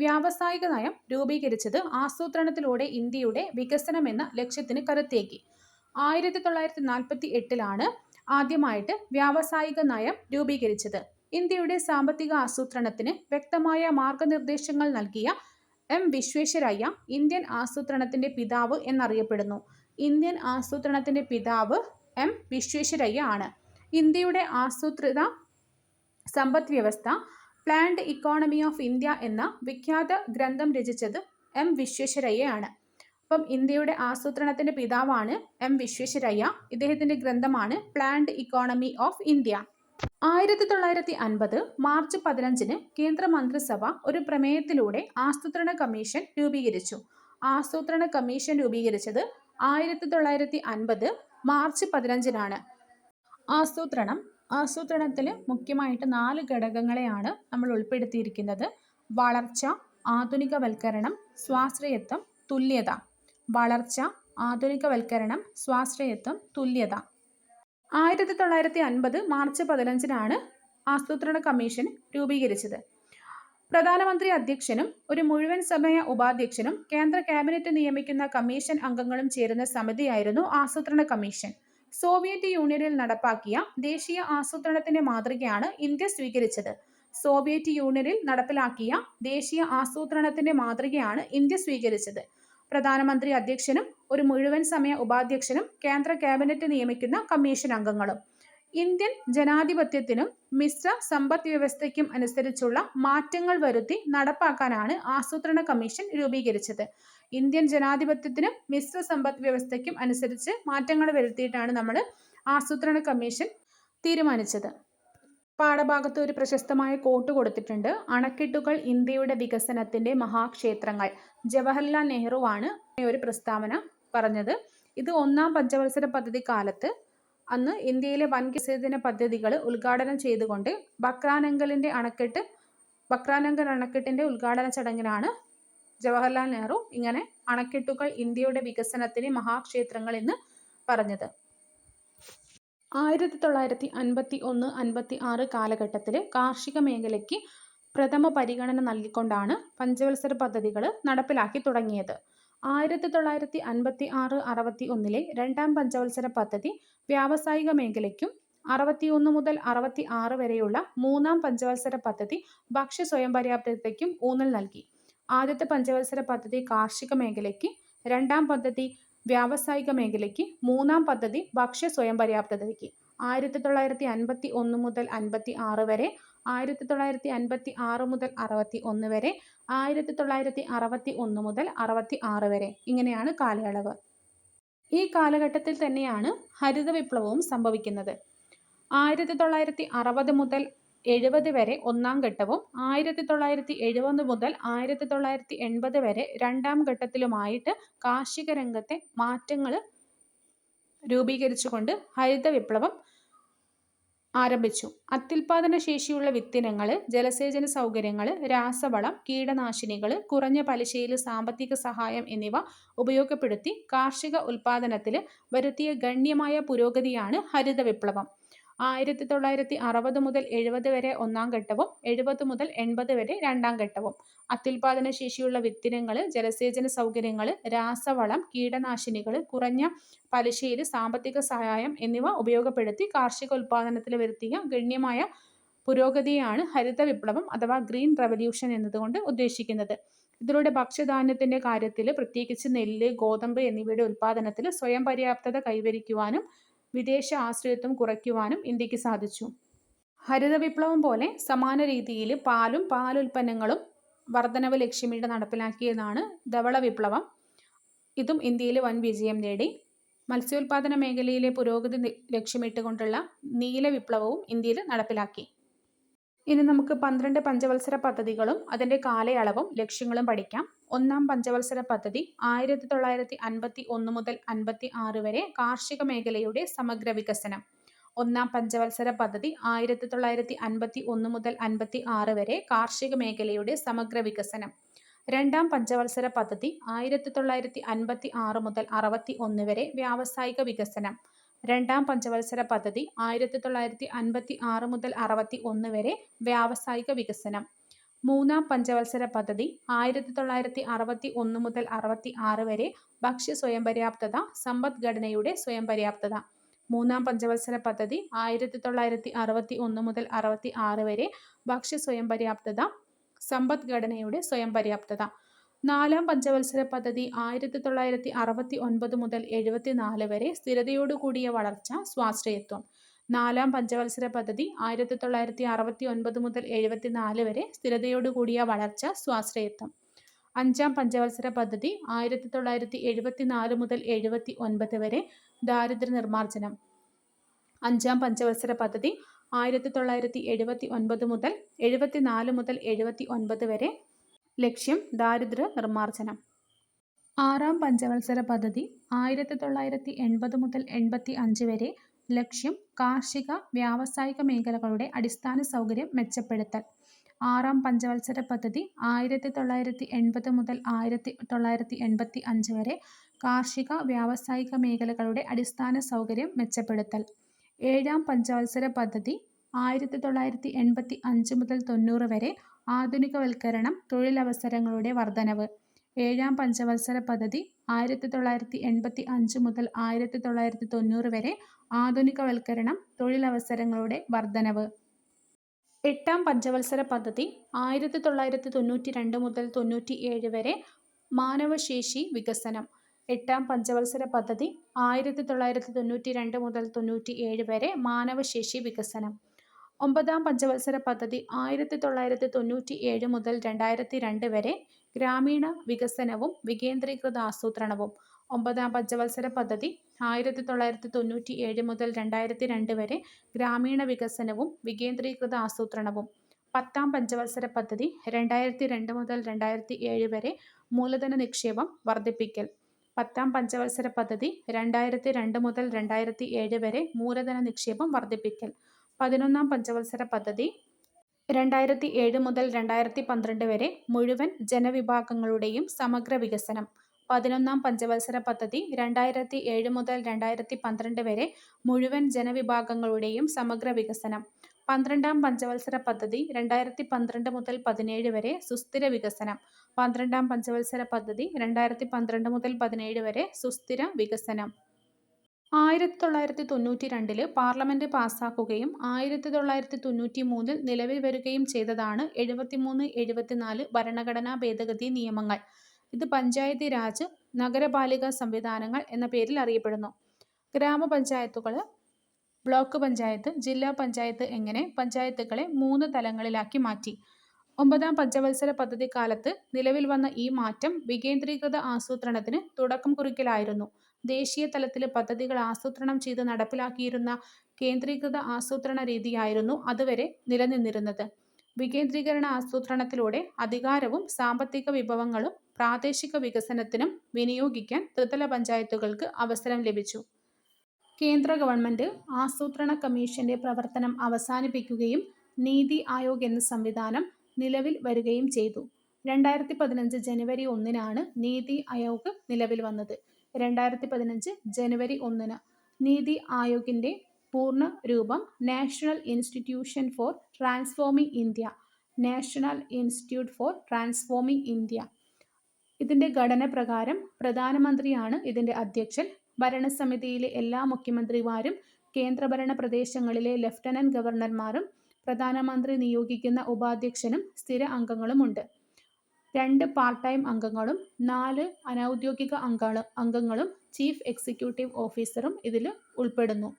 വ്യാവസായിക നയം രൂപീകരിച്ചത് ആസൂത്രണത്തിലൂടെ ഇന്ത്യയുടെ വികസനം എന്ന ലക്ഷ്യത്തിന് കരുത്തേകി. 1948 ആദ്യമായിട്ട് വ്യാവസായിക നയം രൂപീകരിച്ചത്. ഇന്ത്യയുടെ സാമ്പത്തിക ആസൂത്രണത്തിന് വ്യക്തമായ മാർഗനിർദ്ദേശങ്ങൾ നൽകിയ എം വിശ്വേശ്വരയ്യ ഇന്ത്യൻ ആസൂത്രണത്തിന്റെ പിതാവ് എന്നറിയപ്പെടുന്നു. ഇന്ത്യൻ ആസൂത്രണത്തിന്റെ പിതാവ് എം വിശ്വേശ്വരയ്യ ആണ്. ഇന്ത്യയുടെ ആസൂത്രിത സമ്പദ് വ്യവസ്ഥ പ്ലാൻഡ് ഇക്കോണമി ഓഫ് ഇന്ത്യ എന്ന വിഖ്യാത ഗ്രന്ഥം രചിച്ചത് എം വിശ്വേശ്വരയ്യ ആണ്. അപ്പം ഇന്ത്യയുടെ ആസൂത്രണത്തിന്റെ പിതാവാണ് എം വിശ്വേശ്വരയ്യ. ഇദ്ദേഹത്തിന്റെ ഗ്രന്ഥമാണ് planned economy of India. 1950 March 15 കേന്ദ്ര മന്ത്രിസഭ ഒരു പ്രമേയത്തിലൂടെ ആസൂത്രണ കമ്മീഷൻ രൂപീകരിച്ചു. ആസൂത്രണ കമ്മീഷൻ രൂപീകരിച്ചത് 1950 മാർച്ച് 15 ആസൂത്രണത്തിൽ മുഖ്യമായിട്ട് 4 ഘടകങ്ങളെയാണ് നമ്മൾ ഉൾപ്പെടുത്തിയിരിക്കുന്നത്. വളർച്ച, ആധുനികവൽക്കരണം, സ്വാശ്രയത്വം, തുല്യത. വളർച്ച, ആധുനികവൽക്കരണം, സ്വാശ്രയത്വം, തുല്യത. 1950 മാർച്ച് 15 ആസൂത്രണ കമ്മീഷൻ രൂപീകരിച്ചത്. പ്രധാനമന്ത്രി അധ്യക്ഷനും ഒരു മുഴുവൻ സമയ ഉപാധ്യക്ഷനും കേന്ദ്ര ക്യാബിനറ്റ് നിയമിക്കുന്ന കമ്മീഷൻ അംഗങ്ങളും ചേരുന്ന സമിതിയായിരുന്നു ആസൂത്രണ കമ്മീഷൻ. സോവിയറ്റ് യൂണിയനിൽ നടപ്പാക്കിയ ദേശീയ ആസൂത്രണത്തിന്റെ മാതൃകയാണ് ഇന്ത്യ സ്വീകരിച്ചത്. സോവിയറ്റ് യൂണിയനിൽ നടപ്പിലാക്കിയ ദേശീയ ആസൂത്രണത്തിന്റെ മാതൃകയാണ് ഇന്ത്യ സ്വീകരിച്ചത്. പ്രധാനമന്ത്രി അധ്യക്ഷനും ഒരു മുഴുവൻ സമയ ഉപാധ്യക്ഷനും കേന്ദ്ര ക്യാബിനറ്റ് നിയമിക്കുന്ന കമ്മീഷൻ അംഗങ്ങളും. ഇന്ത്യൻ ജനാധിപത്യത്തിനും മിശ്ര സമ്പദ് വ്യവസ്ഥയ്ക്കും അനുസരിച്ചുള്ള മാറ്റങ്ങൾ വരുത്തി നടപ്പാക്കാനാണ് ആസൂത്രണ കമ്മീഷൻ രൂപീകരിച്ചത്. ഇന്ത്യൻ ജനാധിപത്യത്തിനും മിശ്ര സമ്പദ് വ്യവസ്ഥയ്ക്കും അനുസരിച്ച് മാറ്റങ്ങൾ വരുത്തിയിട്ടാണ് നമ്മൾ ആസൂത്രണ കമ്മീഷൻ തീരുമാനിച്ചത്. പാഠഭാഗത്ത് ഒരു പ്രശസ്തമായ കോട്ട് കൊടുത്തിട്ടുണ്ട്. അണക്കെട്ടുകൾ ഇന്ത്യയുടെ വികസനത്തിന്റെ മഹാക്ഷേത്രങ്ങൾ. ജവഹർലാൽ നെഹ്റുവാണ് ഒരു പ്രസ്താവന പറഞ്ഞത്. ഇത് 1ാം പഞ്ചവത്സര പദ്ധതി കാലത്ത് അന്ന് ഇന്ത്യയിലെ വൻവികസന പദ്ധതികൾ ഉദ്ഘാടനം ചെയ്തുകൊണ്ട് ബക്രാനങ്കൽ അണക്കെട്ടിന്റെ ഉദ്ഘാടന ചടങ്ങിലാണ് ജവഹർലാൽ നെഹ്റു ഇങ്ങനെ അണക്കെട്ടുകൾ ഇന്ത്യയുടെ വികസനത്തിന് മഹാക്ഷേത്രങ്ങൾ എന്ന് പറഞ്ഞത്. 1951-56 കാലഘട്ടത്തിൽ കാർഷിക മേഖലയ്ക്ക് പ്രഥമ പരിഗണന നൽകിക്കൊണ്ടാണ് പഞ്ചവത്സര പദ്ധതികൾ നടപ്പിലാക്കി തുടങ്ങിയത്. 1956-61 2ാം പഞ്ചവത്സര പദ്ധതി വ്യാവസായിക മേഖലയ്ക്കും 61 മുതൽ 66 വരെയുള്ള 3ാം പഞ്ചവത്സര പദ്ധതി ഭക്ഷ്യ സ്വയം പര്യാപ്തതയ്ക്കും ഊന്നൽ നൽകി. ആദ്യത്തെ പഞ്ചവത്സര പദ്ധതി കാർഷിക മേഖലയ്ക്ക്, 2ാം പദ്ധതി വ്യാവസായിക മേഖലയ്ക്ക്, 3ാം പദ്ധതി ഭക്ഷ്യ സ്വയം പര്യാപ്തതയ്ക്ക്. 1951 മുതൽ 56 വരെ, 1956 മുതൽ 61 വരെ, 1961 മുതൽ 66 വരെ, ഇങ്ങനെയാണ് കാലയളവ്. ഈ കാലഘട്ടത്തിൽ തന്നെയാണ് ഹരിത വിപ്ലവവും സംഭവിക്കുന്നത്. 1960 മുതൽ 70 വരെ 1ാം ഘട്ടവും 1970 മുതൽ 1980 വരെ 2ാം ഘട്ടത്തിലുമായിട്ട് കാർഷിക രംഗത്തെ മാറ്റങ്ങൾ രൂപീകരിച്ചുകൊണ്ട് ഹരിത വിപ്ലവം ആരംഭിച്ചു. അത്യുൽപാദന ശേഷിയുള്ള വിത്തിനങ്ങൾ, ജലസേചന സൗകര്യങ്ങൾ, രാസവളം, കീടനാശിനികൾ, കുറഞ്ഞ പലിശയിൽ സാമ്പത്തിക സഹായം എന്നിവ ഉപയോഗപ്പെടുത്തി കാർഷിക ഉൽപാദനത്തിൽ വരുത്തിയ ഗണ്യമായ പുരോഗതിയാണ് ഹരിത വിപ്ലവം. 1960 മുതൽ 70 വരെ 1ാം ഘട്ടവും 70 മുതൽ 80 വരെ 2ാം ഘട്ടവും. അത്യുൽപാദന ശേഷിയുള്ള വിത്തിനങ്ങൾ, ജലസേചന സൗകര്യങ്ങൾ, രാസവളം, കീടനാശിനികൾ, കുറഞ്ഞ പലിശയിൽ സാമ്പത്തിക സഹായം എന്നിവ ഉപയോഗപ്പെടുത്തി കാർഷിക ഉൽപാദനത്തിൽ വരുത്തിയ ഗണ്യമായ പുരോഗതിയാണ് ഹരിത വിപ്ലവം അഥവാ ഗ്രീൻ റവല്യൂഷൻ എന്നതുകൊണ്ട് ഉദ്ദേശിക്കുന്നത്. ഇതിലൂടെ ഭക്ഷ്യധാന്യത്തിന്റെ കാര്യത്തിൽ പ്രത്യേകിച്ച് നെല്ല്, ഗോതമ്പ് എന്നിവയുടെ ഉൽപാദനത്തിൽ സ്വയം പര്യാപ്തത കൈവരിക്കുവാനും വിദേശ ആശ്രയത്വം കുറയ്ക്കുവാനും ഇന്ത്യക്ക് സാധിച്ചു. ഹരിത വിപ്ലവം പോലെ സമാന രീതിയിൽ പാലും പാലുൽപ്പന്നങ്ങളും വർധനവ് ലക്ഷ്യമിട്ട് നടപ്പിലാക്കിയതാണ് ധവള വിപ്ലവം. ഇതും ഇന്ത്യയിൽ വൻ വിജയം നേടി. മത്സ്യോൽപാദന മേഖലയിലെ പുരോഗതി ലക്ഷ്യമിട്ടുകൊണ്ടുള്ള നീല വിപ്ലവവും ഇന്ത്യയിൽ നടപ്പിലാക്കി. ഇനി നമുക്ക് 12 പഞ്ചവത്സര പദ്ധതികളും അതിൻ്റെ കാലയളവും ലക്ഷ്യങ്ങളും പഠിക്കാം. 1ാം പഞ്ചവത്സര പദ്ധതി 1951 മുതൽ 56 വരെ കാർഷിക മേഖലയുടെ സമഗ്ര വികസനം. 1ാം പഞ്ചവത്സര പദ്ധതി 1951 മുതൽ 56 വരെ കാർഷിക മേഖലയുടെ സമഗ്ര വികസനം. 2ാം പഞ്ചവത്സര പദ്ധതി 1956 മുതൽ 61 വരെ വ്യാവസായിക വികസനം. 2ാം പഞ്ചവത്സര പദ്ധതി 1956 മുതൽ 61 വരെ വ്യാവസായിക വികസനം. 3ാം പഞ്ചവത്സര പദ്ധതി 1961 മുതൽ 66 വരെ ഭക്ഷ്യ സ്വയം പര്യാപ്തത, സമ്പദ്ഘടനയുടെ സ്വയം പര്യാപ്തത. മൂന്നാം പഞ്ചവത്സര പദ്ധതി 1961 മുതൽ 66 വരെ ഭക്ഷ്യ സ്വയം പര്യാപ്തത, സമ്പദ്ഘടനയുടെ സ്വയം പര്യാപ്തത. നാലാം പഞ്ചവത്സര പദ്ധതി 1969 മുതൽ 74 വരെ സ്ഥിരതയോടുകൂടിയ വളർച്ച, സ്വാശ്രയത്വം. നാലാം പഞ്ചവത്സര പദ്ധതി 1969 മുതൽ 74 വരെ സ്ഥിരതയോടുകൂടിയ വളർച്ച, സ്വാശ്രയത്വം. അഞ്ചാം പഞ്ചവത്സര പദ്ധതി 1974 മുതൽ 79 വരെ ദാരിദ്ര്യ നിർമ്മാർജ്ജനം. അഞ്ചാം പഞ്ചവത്സര പദ്ധതി 1979 മുതൽ 74 മുതൽ 79 വരെ ലക്ഷ്യം ദാരിദ്ര്യ നിർമ്മാർജ്ജനം. ആറാം പഞ്ചവത്സര പദ്ധതി 1980 മുതൽ 85 വരെ ലക്ഷ്യം കാർഷിക വ്യാവസായിക മേഖലകളുടെ അടിസ്ഥാന സൗകര്യം മെച്ചപ്പെടുത്തൽ. ആറാം പഞ്ചവത്സര പദ്ധതി 1980 മുതൽ 1985 വരെ കാർഷിക വ്യാവസായിക മേഖലകളുടെ അടിസ്ഥാന സൗകര്യം മെച്ചപ്പെടുത്തൽ. ഏഴാം പഞ്ചവത്സര പദ്ധതി 1985 മുതൽ 90 വരെ ആധുനികവൽക്കരണം, തൊഴിലവസരങ്ങളുടെ വർധനവ്. ഏഴാം പഞ്ചവത്സര പദ്ധതി 1985 മുതൽ 1990 വരെ ആധുനികവൽക്കരണം, തൊഴിലവസരങ്ങളുടെ വർധനവ്. എട്ടാം പഞ്ചവത്സര പദ്ധതി 1992 മുതൽ 97 വരെ മാനവശേഷി വികസനം. എട്ടാം പഞ്ചവത്സര പദ്ധതി 1992 മുതൽ 97 വരെ മാനവശേഷി വികസനം. ഒമ്പതാം പഞ്ചവത്സര പദ്ധതി 1997 മുതൽ 2002 വരെ ഗ്രാമീണ വികസനവും വികേന്ദ്രീകൃത ആസൂത്രണവും. ഒമ്പതാം പഞ്ചവത്സര പദ്ധതി 1997 മുതൽ 2002 വരെ ഗ്രാമീണ വികസനവും വികേന്ദ്രീകൃത ആസൂത്രണവും. പത്താം പഞ്ചവത്സര പദ്ധതി 2002 മുതൽ 2007 വരെ മൂലധന നിക്ഷേപം വർദ്ധിപ്പിക്കൽ. പത്താം പഞ്ചവത്സര പദ്ധതി 2002 മുതൽ 2007 വരെ മൂലധന നിക്ഷേപം വർദ്ധിപ്പിക്കൽ. പതിനൊന്നാം പഞ്ചവത്സര പദ്ധതി 2007 മുതൽ 2012 വരെ മുഴുവൻ ജനവിഭാഗങ്ങളുടെയും സമഗ്ര വികസനം. പതിനൊന്നാം പഞ്ചവത്സര പദ്ധതി 2007 മുതൽ 2012 വരെ മുഴുവൻ ജനവിഭാഗങ്ങളുടെയും സമഗ്ര വികസനം. പന്ത്രണ്ടാം പഞ്ചവത്സര പദ്ധതി 2012 മുതൽ 17 വരെ സുസ്ഥിര വികസനം. പന്ത്രണ്ടാം പഞ്ചവത്സര പദ്ധതി 2012 മുതൽ 17 വരെ സുസ്ഥിര വികസനം. 1992 പാർലമെന്റ് പാസാക്കുകയും 1993 നിലവിൽ വരികയും ചെയ്തതാണ് 73-74 ഭരണഘടനാ ഭേദഗതി നിയമങ്ങൾ. ഇത് പഞ്ചായത്തി രാജ്, നഗരപാലിക സംവിധാനങ്ങൾ എന്ന പേരിൽ അറിയപ്പെടുന്നു. ഗ്രാമപഞ്ചായത്തുകൾ, ബ്ലോക്ക് പഞ്ചായത്ത്, ജില്ലാ പഞ്ചായത്ത് എങ്ങനെ പഞ്ചായത്തുകളെ 3 തലങ്ങളിലാക്കി മാറ്റി. ഒമ്പതാം പഞ്ചവത്സര പദ്ധതി കാലത്ത് നിലവിൽ വന്ന ഈ മാറ്റം വികേന്ദ്രീകൃത ആസൂത്രണത്തിന് തുടക്കം കുറിക്കലായിരുന്നു. ദേശീയ തലത്തിൽ പദ്ധതികൾ ആസൂത്രണം ചെയ്ത് നടപ്പിലാക്കിയിരുന്ന കേന്ദ്രീകൃത ആസൂത്രണ രീതിയായിരുന്നു അതുവരെ നിലനിന്നിരുന്നത്. വികേന്ദ്രീകരണ ആസൂത്രണത്തിലൂടെ അധികാരവും സാമ്പത്തിക വിഭവങ്ങളും പ്രാദേശിക വികസനത്തിനും വിനിയോഗിക്കാൻ ത്രിതല പഞ്ചായത്തുകൾക്ക് അവസരം ലഭിച്ചു. കേന്ദ്ര ഗവൺമെന്റ് ആസൂത്രണ കമ്മീഷന്റെ പ്രവർത്തനം അവസാനിപ്പിക്കുകയും നീതി ആയോഗ് എന്ന സംവിധാനം നിലവിൽ വരികയും ചെയ്തു. 2015 ജനുവരി 1-നാണ് നീതി ആയോഗ് നിലവിൽ വന്നത്. 2015 ജനുവരി 1-ന് നീതി ആയോഗിന്റെ പൂർണ്ണ രൂപം national institution for transforming India. National institute four transforming India. ഇതിന്റെ ഘടന പ്രകാരം പ്രധാനമന്ത്രിയാണ് ഇതിന്റെ അധ്യക്ഷൻ. ഭരണസമിതിയിലെ എല്ലാ മുഖ്യമന്ത്രിമാരും കേന്ദ്രഭരണ പ്രദേശങ്ങളിലെ ലഫ്റ്റനന്റ് ഗവർണർമാരും പ്രധാനമന്ത്രി നിയോഗിക്കുന്ന ഉപാധ്യക്ഷനും സ്ഥിര അംഗങ്ങളുമുണ്ട്. 2 പാർട്ട് ടൈം അംഗങ്ങളും 4 അനൗദ്യോഗിക അംഗങ്ങളും ചീഫ് എക്സിക്യൂട്ടീവ് ഓഫീസറും ഇതിൽ ഉൾപ്പെടുന്നു.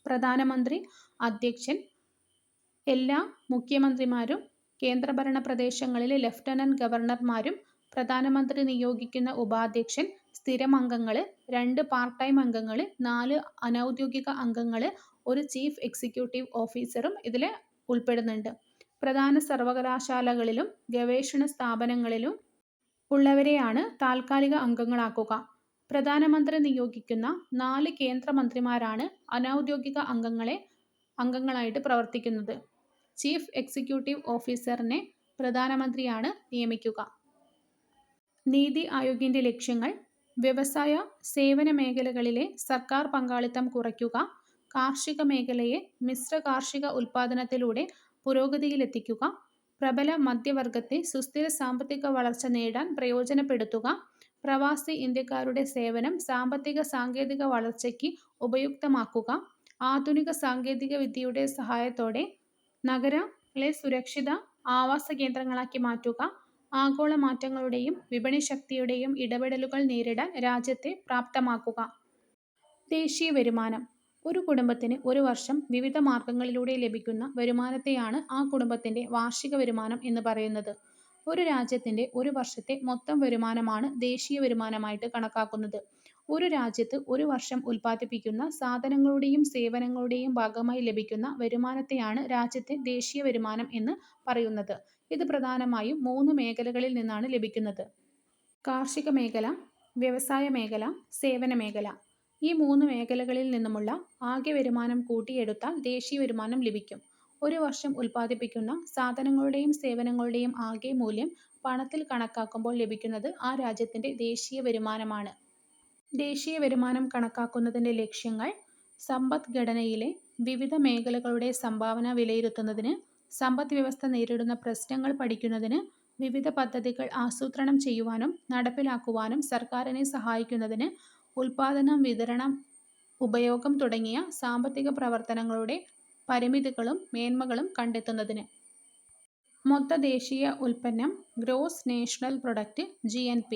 പ്രധാനമന്ത്രി അധ്യക്ഷൻ, എല്ലാ മുഖ്യമന്ത്രിമാരും, കേന്ദ്രഭരണ പ്രദേശങ്ങളിലെ ലഫ്റ്റനന്റ് ഗവർണർമാരും, പ്രധാനമന്ത്രി നിയോഗിക്കുന്ന ഉപാധ്യക്ഷൻ, സ്ഥിരം അംഗങ്ങൾ, 2 പാർട്ട് ടൈം അംഗങ്ങൾ, 4 അനൗദ്യോഗിക അംഗങ്ങൾ, ഒരു ചീഫ് എക്സിക്യൂട്ടീവ് ഓഫീസറും ഇതിൽ ഉൾപ്പെടുന്നുണ്ട്. പ്രധാന സർവകലാശാലകളിലും ഗവേഷണ സ്ഥാപനങ്ങളിലും ഉള്ളവരെയാണ് താൽക്കാലിക അംഗങ്ങളാക്കുക. പ്രധാനമന്ത്രി നിയോഗിക്കുന്ന 4 കേന്ദ്രമന്ത്രിമാരാണ് അനൗദ്യോഗിക അംഗങ്ങളായിട്ട് പ്രവർത്തിക്കുന്നത്. ചീഫ് എക്സിക്യൂട്ടീവ് ഓഫീസറിനെ പ്രധാനമന്ത്രിയാണ് നിയമിക്കുക. നീതി ആയോഗിന്റെ ലക്ഷ്യങ്ങൾ: വ്യവസായ, സേവന മേഖലകളിലെ സർക്കാർ പങ്കാളിത്തം കുറയ്ക്കുക, കാർഷിക മേഖലയെ മിശ്ര കാർഷിക ഉൽപ്പാദനത്തിലൂടെ പുരോഗതിയിലെത്തിക്കുക, പ്രബല മധ്യവർഗത്തെ സുസ്ഥിര സാമ്പത്തിക വളർച്ച നേടാൻ പ്രയോജനപ്പെടുത്തുക, പ്രവാസി ഇന്ത്യക്കാരുടെ സേവനം സാമ്പത്തിക സാങ്കേതിക വളർച്ചയ്ക്ക് ഉപയുക്തമാക്കുക, ആധുനിക സാങ്കേതിക വിദ്യയുടെ സഹായത്തോടെ നഗരങ്ങളെ സുരക്ഷിത ആവാസ കേന്ദ്രങ്ങളാക്കി മാറ്റുക, ആഗോള മാറ്റങ്ങളുടെയും വിപണി ശക്തിയുടെയും ഇടപെടലുകൾ നേരിടാൻ രാജ്യത്തെ പ്രാപ്തമാക്കുക. ദേശീയ വരുമാനം. ഒരു കുടുംബത്തിന് ഒരു വർഷം വിവിധ മാർഗങ്ങളിലൂടെ ലഭിക്കുന്ന വരുമാനത്തെയാണ് ആ കുടുംബത്തിന്റെ വാർഷിക വരുമാനം എന്ന് പറയുന്നത്. ഒരു രാജ്യത്തിന്റെ ഒരു വർഷത്തെ മൊത്തം വരുമാനമാണ് ദേശീയ വരുമാനമായിട്ട് കണക്കാക്കുന്നത്. ഒരു രാജ്യത്ത് ഒരു വർഷം ഉൽപ്പാദിപ്പിക്കുന്ന സാധനങ്ങളുടെയും സേവനങ്ങളുടെയും ഭാഗമായി ലഭിക്കുന്ന വരുമാനത്തെയാണ് രാജ്യത്തെ ദേശീയ വരുമാനം എന്ന് പറയുന്നത്. ഇത് പ്രധാനമായും 3 മേഖലകളിൽ നിന്നാണ് ലഭിക്കുന്നത്. കാർഷിക മേഖല, വ്യവസായ മേഖല, സേവന മേഖല. ഈ 3 മേഖലകളിൽ നിന്നുമുള്ള ആകെ വരുമാനം കൂട്ടിയെടുത്താൽ ദേശീയ വരുമാനം ലഭിക്കും. ഒരു വർഷം ഉൽപ്പാദിപ്പിക്കുന്ന സാധനങ്ങളുടെയും സേവനങ്ങളുടെയും ആകെ മൂല്യം പണത്തിൽ കണക്കാക്കുമ്പോൾ ലഭിക്കുന്നത് ആ രാജ്യത്തിന്റെ ദേശീയ വരുമാനമാണ്. ദേശീയ വരുമാനം കണക്കാക്കുന്നതിന്റെ ലക്ഷ്യങ്ങൾ: സമ്പദ്ഘടനയിലെ വിവിധ മേഖലകളുടെ സംഭാവന വിലയിരുത്തുന്നതിന്, സമ്പദ് വ്യവസ്ഥ നേരിടുന്ന പ്രശ്നങ്ങൾ പഠിക്കുന്നതിന്, വിവിധ പദ്ധതികൾ ആസൂത്രണം ചെയ്യുവാനും നടപ്പിലാക്കുവാനും സർക്കാരിനെ സഹായിക്കുന്നതിന്, ഉൽപാദനം, വിതരണം, ഉപയോഗം തുടങ്ങിയ സാമ്പത്തിക പ്രവർത്തനങ്ങളുടെ പരിമിതികളും മേന്മകളും കണ്ടെത്തുന്നതിന്. മൊത്ത ദേശീയ ഉൽപ്പന്നം, ഗ്രോസ് നാഷണൽ പ്രൊഡക്റ്റ് (GNP).